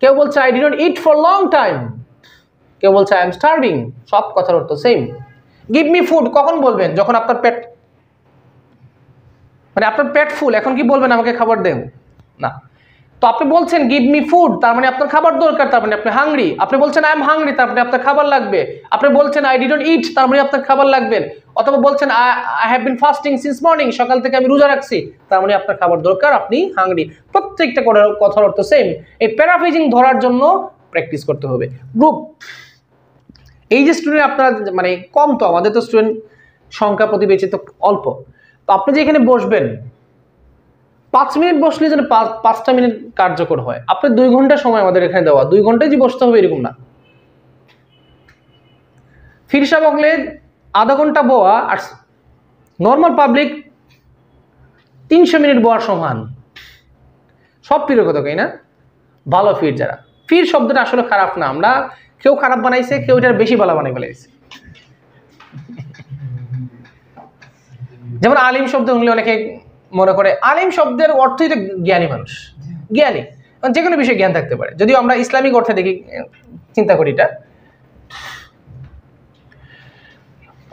কেউ বলছে I did not it for long time, কেউ বলছে আই এম স্টার্ভিং। সব কথার অর্থ সেম। গিভ মি ফুড কখন বলবেন? যখন আপনার পেট ফুল। এখন কি বলবেন আমাকে খাবার দেন? না। তো আপনি বলছেন গিভ মি ফুড, তার মানে আপনার খাবার দরকার, তার মানে আপনি হাংরি। আপনি বলছেন আই এম হাংরি, তার মানে আপনার খাবার লাগবে। আপনি বলছেন আই ডিড নট ইট, তার মানে আপনার খাবার লাগবে। অথবা বলছেন I have been fasting since morning, সকাল থেকে আমি রোজা রাখছি, তার মানে আপনার খাবার দরকার, আপনি হাংরি। প্রত্যেকটা কথার অর্থ সেম। এই প্যারাফ্রেজিং ধরার জন্য প্র্যাকটিস করতে হবে। গ্রুপ এই যে স্টুডেন্ট আপনারা মানে কম, তো আমাদের তো স্টুডেন্ট সংখ্যা প্রতি বেঁচে তো অল্প, তো আপনি যে এখানে বসবেন 5 মিনিট বসলে যেন 5টা মিনিট কার্যকর হয়। আপনার 2 ঘন্টা সময় আমাদের এখানে দেওয়া, 2 ঘন্টায় যে বসতে হবে এরকম না। ফিরসা বকলে আধা ঘন্টা বয়া আর নর্মাল পাবলিক 300 মিনিট বয়ার সমান। সব ফিরের কথা কই না, ভালো ফির যারা। ফির শব্দটা আসলে খারাপ না, আমরা কেউ খারাপ বানাইছে, কেউ এটার বেশি ভালো বানাই ফেলাইছে। যেমন আলিম শব্দ শুনলে অনেকে মনে করে আলিম শব্দের অর্থই তো জ্ঞানী মানুষ, জ্ঞানী, যে কোনো বিষয়ে জ্ঞান থাকতে পারে, যদিও আমরা ইসলামিক অর্থে দেখি চিন্তা করি এটা।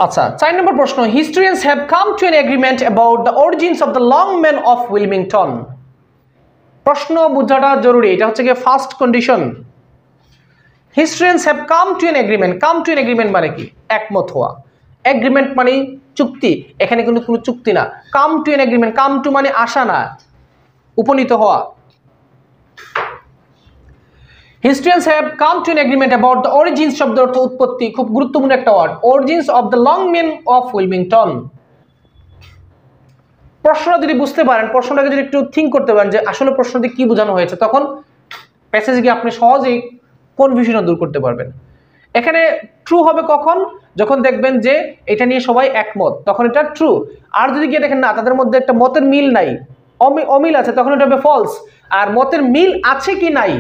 আচ্ছা, 4 নম্বর প্রশ্ন, historians have come to an agreement about the origins of the long man of Wilmington. প্রশ্ন বোঝাটা জরুরি, এটা হচ্ছে কি first condition. Historians have come to an agreement. Come to an agreement মানে কি? একমত হওয়া। এগ্রিমেন্ট মানে চুক্তি, এখানে কিন্তু কোনো চুক্তি না। Come to an agreement, come to মানে আসা না, উপনীত হওয়া। Historians have come to an agreement about the origins, শব্দের অর্থ উৎপত্তি, খুব গুরুত্বপূর্ণ একটা word. Origins of the long men of Wilmington. প্রশ্নটা যদি বুঝতে পারেন, প্রশ্নটাকে যদি একটু থিঙ্ক করতে পারেন যে আসলে প্রশ্নটি কি বোঝানো হয়েছে, তখন প্যাসেজে গিয়ে আপনি সহজেই কনফিউশন দূর করতে পারবেন। এখানে ট্রু হবে কখন? যখন দেখবেন যে এটা নিয়ে সবাই একমত, তখন এটা ট্রু। আর যদি গিয়ে দেখেন না তাদের মধ্যে একটা মতের মিল নাই, অমিল আছে, তখন এটা হবে ফলস। আর মতের মিল আছে কি নাই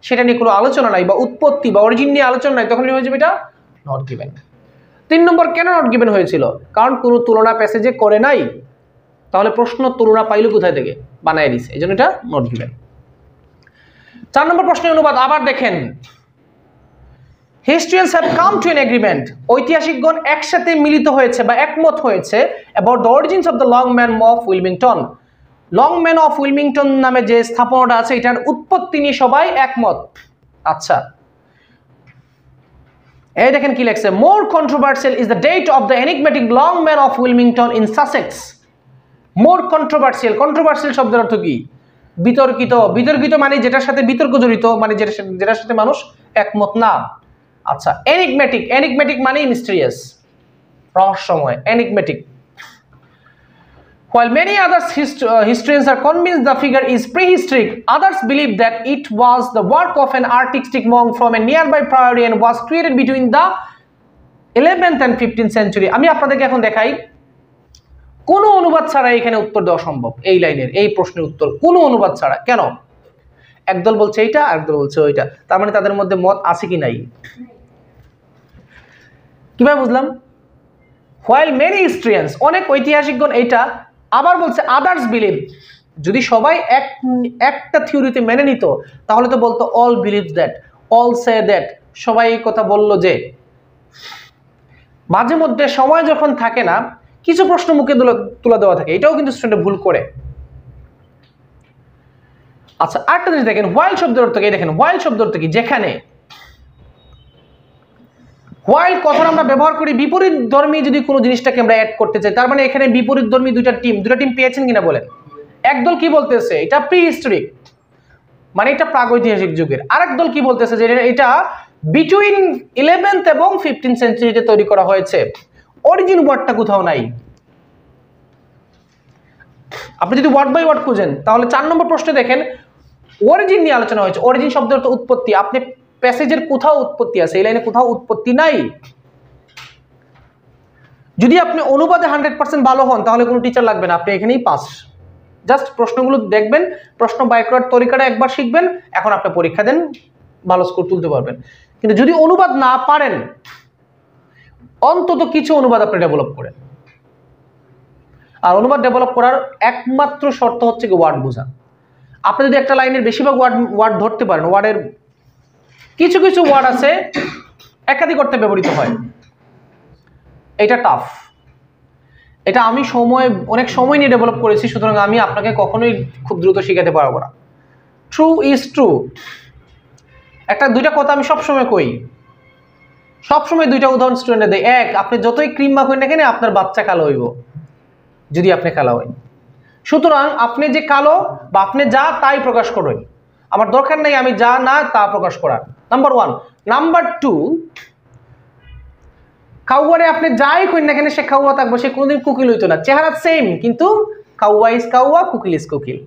সেটা নিয়ে কোনো আলোচনা নাই, বা উৎপত্তি বা অরিজিন নিয়ে আলোচনা নাই, তখন হয়ে যাবে এটা নট গিভেন। 3 নম্বর কেন নট গিভেন হয়েছিল? কারণ কোনো তুলনা প্যাসেজে করে নাই। তাহলে প্রশ্ন তুলনা পাইলো কোথায় থেকে? বানায় দিছে, এই জন্য এটা নট গিভেন। 4 নম্বর প্রশ্নের অনুবাদ আবার দেখেন। Historians have come to an agreement, ঐতিহাসিকগণ একসাথে মিলিত হয়েছে বা একমত হয়েছে about the origins of the long man of Wilmington. Long man of Wilmington নামে যে স্থাপনাটা আছে এটার উৎপত্তি নিয়ে সবাই একমত। আচ্ছা, এই দেখেন কি লেখছে, more controversial is the date of the enigmatic long man of Wilmington in Sussex. More controversial, controversial শব্দের অর্থ কি? বিতর্কিত। বিতর্কিত মানে যেটার সাথে বিতর্ক জড়িত, মানে যেটার সাথে মানুষ একমত না। আচ্ছা, এনিগম্যাটিক, এনিগম্যাটিক মানে মিস্টেরিয়াস, রহস্যময়, enigmatic. While many others historians are convinced the figure is prehistoric, others believe that it was the work of an artistic monk from a nearby priory and was created between the 11th and 15th century. আমি আপনাদেরকে এখন দেখাই কোনো অনুবাদ ছাড়া এখানে উত্তর দেওয়া সম্ভব। এই লাইনের এই প্রশ্নের উত্তর কোনো অনুবাদ ছাড়া। কেন? একদল বলছে এইটা, আরেকদল বলছে ওইটা, তার মানে তাদের মধ্যে মত আছে কি নাই? কিভাবে বুঝলাম? While many historians, অনেক ঐতিহাসিকগণ এইটা, আবার বলছে আদার্স বিলিভ। যদি সবাই একটা থিওরিতে মেনে নিত তাহলে তো বলতো all believe that, all say that, সবাই এই কথা বললো। যে মাঝে মধ্যে সময় যখন থাকে না, কিছু প্রশ্ন মুখে তুলে দেওয়া থাকে, এটাও কিন্তু স্টুডেন্ট ভুল করে। আচ্ছা, আরেকটা জিনিস দেখেন, হোয়াইল শব্দের অর্থ কি? দেখেন হোয়াইল শব্দের অর্থ কি? যেখানে। হোয়াইল কথা আমরা ব্যবহার করি বিপরীত ধর্মী যদি কোনো জিনিসটাকে আমরা অ্যাড করতে চাই, তার মানে এখানে বিপরীত ধর্মী দুটা টিম পেয়েছেন কিনা বলেন? একদল কি বলতেছে এটা প্রি হিস্টোরিক, মানে এটা প্রাগৈতিহাসিক যুগের। আরেক দল কি বলতেছে যে এটা বিটুইন 11th এবং 15th সেঞ্চুরিতে তৈরি করা হয়েছে। অরিজিন ওয়ার্ডটা কোথাও নাই। আপনি যদি ওয়ার্ড বাই ওয়ার্ড খুঁজেন তাহলে 4 নম্বর প্রশ্নে দেখেন অরিজিন নিয়ে আলোচনা হয়েছে। অরিজিন শব্দের অর্থ উৎপত্তি। আপনি প্যাসেজের কোথাও উৎপত্তি আছে, এই লাইনে কোথাও উৎপত্তি নাই। যদি আপনি অনুবাদে 100% ভালো হন তাহলে কোনো টিচার লাগবে না, আপনি এখানেই পাস। জাস্ট প্রশ্নগুলো দেখবেন, প্রশ্ন বাই করার তরিকাটা একবার শিখবেন, এখন আপনি পরীক্ষা দেন, ভালো স্কোর তুলতে পারবেন। কিন্তু যদি অনুবাদ না পারেন, অন্তত কিছু অনুবাদ আপনি ডেভেলপ করেন। আর অনুবাদ ডেভেলপ করার একমাত্র শর্ত হচ্ছে কি ওয়ার্ড বোঝা। আপনি যদি একটা লাইনের বেশিরভাগ ওয়ার্ড ধরতে পারেন, ওয়ার্ডের কিছু কিছু ওয়ার্ড আছে একাধিক অর্থে ব্যবহৃত হয়, এটা টাফ। এটা আমি অনেক সময় নিয়ে ডেভেলপ করেছি, সুতরাং আমি আপনাকে কখনোই খুব দ্রুত শিখাতে পারবো না। ট্রু ইজ ট্রু, দুইটা কথা আমি সবসময় কই, সবসময় দুইটা উদাহরণ স্টুডেন্টে দেয়। এক, আপনি যতই ক্রিম মাখেন না কেন আপনার বাচ্চা কালো হইব যদি আপনি কালো হন। সুতরাং আপনি যে কালো বা আপনি যা তাই প্রকাশ করেন, আমার দরকার নেই আমি যা না তা প্রকাশ করার। নাম্বার 1। নাম্বার 2, কাউয়ারে আপনি যাই করেন না কেন সে কাউয়া থাকবে, সে কোনোদিন কুকিল হইতো না। চেহারা সেম, কিন্তু কাউয়া ইজ কাউয়া, কুকিল ইজ কুকিল।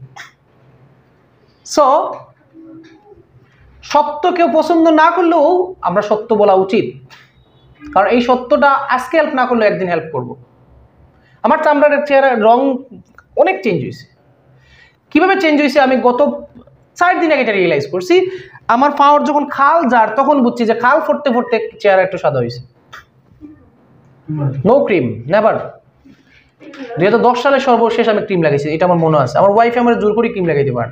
সো সত্য কেউ পছন্দ না করলেও আমরা সত্য বলা উচিত, কারণ এই সত্যটা আজকে হেল্প না করলেও একদিন হেল্প করব। আমার চামড়ার চেহারার রং অনেক চেঞ্জ হয়েছে। কিভাবে চেঞ্জ হয়েছে আমি গত 4 দিন আগে এটা রিয়েলাইজ করছি। আমার পাওয়ার যখন খাল যার তখন বুঝছি যে খাল ফুটতে ফুটতে চেহারা একটু সাদা হয়েছে। No cream, never. 2010 সালে সর্বশেষ আমি ক্রিম লাগাইছি, এটা আমার মনে আছে। আমার ওয়াইফ আমার জোর করে ক্রিম লাগাইতে পারে।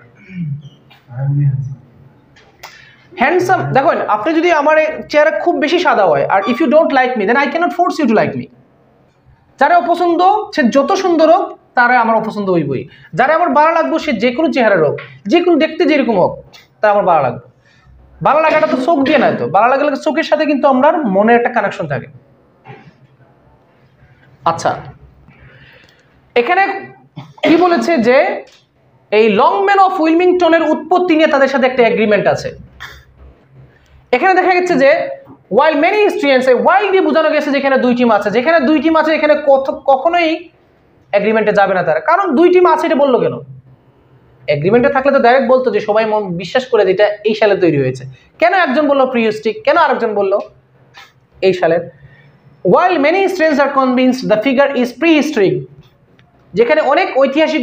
হ্যান্ডসাম, দেখুন আপনি যদি আমার চেহারা খুব বেশি সাদা হয় আর if you don't like me then I can't force you to like me. যারা অপছন্দ সে যত সুন্দর হোক তারা আমার অপছন্দ হইবই। যারা আমার ভালো লাগবে সে যে কোনো চেহারার হোক, যে কোনো দেখতে যেরকম হোক, তা আমার ভালো লাগবে। ভালো লাগাটা তো চোখ দিয়ে নয়, তো ভালো লাগলে চোখের সাথে কিন্তু আমরা মনের একটা কানেকশন থাকে। আচ্ছা, এখানে কি বলেছে যে এই লংম্যান অফ উইলমিংটনের উৎপত্তি নিয়ে তাদের সাথে একটা এগ্রিমেন্ট আছে। এখানে দেখা গেছে যে while many historians say while দিয়ে বোঝানো গেছে যেখানে দুই টিম আছে, যেখানে দুই টিম আছে এখানে কখনোই এগ্রিমেন্টে যাবে না তারা, কারণ দুই টিম আছে এটা বললো কেন? এগ্রিমেন্টে থাকলে তো ডাইরেক্ট বলতো যে সবাই মন বিশ্বাস করে যে এটা এই সালে তৈরি হয়েছে। কেন একজন বললো প্রিহিস্টরিক, কেন আরেকজন বললো এই সালের? while many historians are convinced the figure is prehistoric, যেখানে অনেক ঐতিহাসিক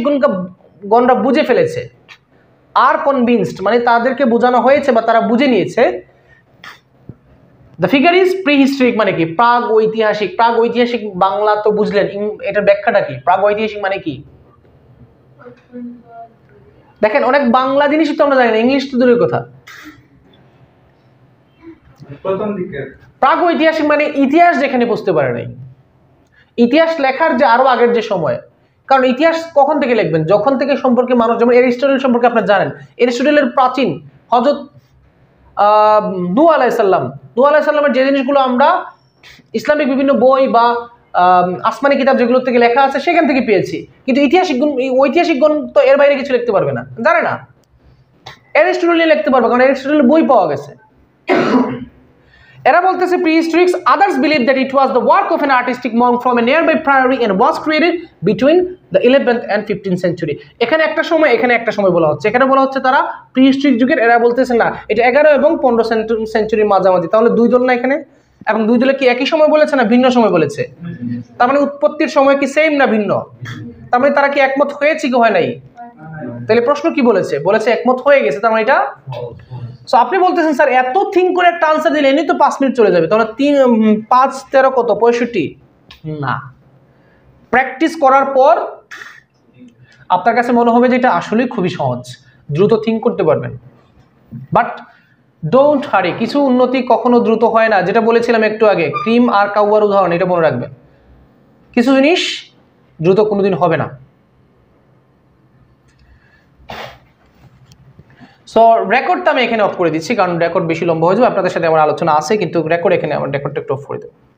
গণরা বুঝে ফেলেছে, আর কনভিন্সড মানে তাদেরকে বোঝানো হয়েছে বা তারা বুঝে নিয়েছে দ্য ফিগার ইজ প্রিহিস্টরিক মানে কি? প্রাগ ঐতিহাসিক। প্রাগ ঐতিহাসিক বাংলা তো বুঝলেন, এটার ব্যাখ্যাটা কি? প্রাগ ঐতিহাসিক মানে কি? দেখেন অনেক বাংলা জিনিসই তো আমরা জানি না, ইংলিশ তো দূরের কথা। প্রাগ ঐতিহাসিক মানে ইতিহাস যেখানে বুঝতে পারে নাই, ইতিহাস লেখার যে আরো আগের যে সময়। কারণ ইতিহাস কখন থেকে লিখবেন? যখন থেকে সম্পর্কে মানুষ, যেমন এরিস্টটল সম্পর্কে আপনারা জানেন, এরিস্টটলের প্রাচীন হযরত নূহ আলাইহিসসালামের যে জিনিসগুলো আমরা ইসলামিক বিভিন্ন বই বা আসমানি কিতাব যেগুলো থেকে লেখা আছে সেখান থেকে পেয়েছি, কিন্তু ঐতিহাসিকগণ তো এর বাইরে কিছু লিখতে পারবে না, জানে না। এরিস্টটল নিয়ে লিখতে পারবে, কারণ এরিস্টটলের বই পাওয়া গেছে। এরা বলতেছে prehistorics others believe that it was the work of an artistic monk from a nearby priory and was created between the 11th and 15th century। এখানে একটা সময়, এখানে একটা সময় বলা হচ্ছে, এখানে বলা হচ্ছে তারা প্রিহিস্টরিক যুগের। এরা বলতেছে না, এটা 11 এবং 15 সেঞ্চুরির মাঝামাঝি। তাহলে দুই দল না এখানে? এবং দুই দলে কি একই সময় বলেছে না ভিন্ন সময় বলেছে? তার মানে উৎপত্তির সময় কি সেম না ভিন্ন? তার মানে তারা কি একমত হয়েছে কি হয় নাই? তাহলে প্রশ্ন কি বলেছে? বলেছে একমত হয়ে গেছে, তার মানে এটা। সো আপনি বলতেছেন স্যার এত থিঙ্ক করে একটা আনসার দিলে এমনি তো 5 মিনিট চলে যাবে, তাহলে 5 13 কত 65? না, প্র্যাকটিস করার পর আপনার কাছে মনে হবে যে এটা আসলেই খুবই সহজ, দ্রুত থিঙ্ক করতে পারবেন। বাট ডোন্ট হারি, কিছু উন্নতি কখনো দ্রুত হয় না। যেটা বলেছিলাম একটু আগে, ক্রিম আর কাউয়ার উদাহরণ, এটা মনে রাখবেন। কিছু জিনিস দ্রুত কোনোদিন হবে না। সো রেকর্ডটা আমি এখানে অফ করে দিচ্ছি, কারণ রেকর্ড বেশি লম্বা হয়ে যাবে। আপনাদের সাথে আমার আলোচনা আছে, কিন্তু রেকর্ড এখানে আমার রেকর্ডটা একটু অফ করে দেবো।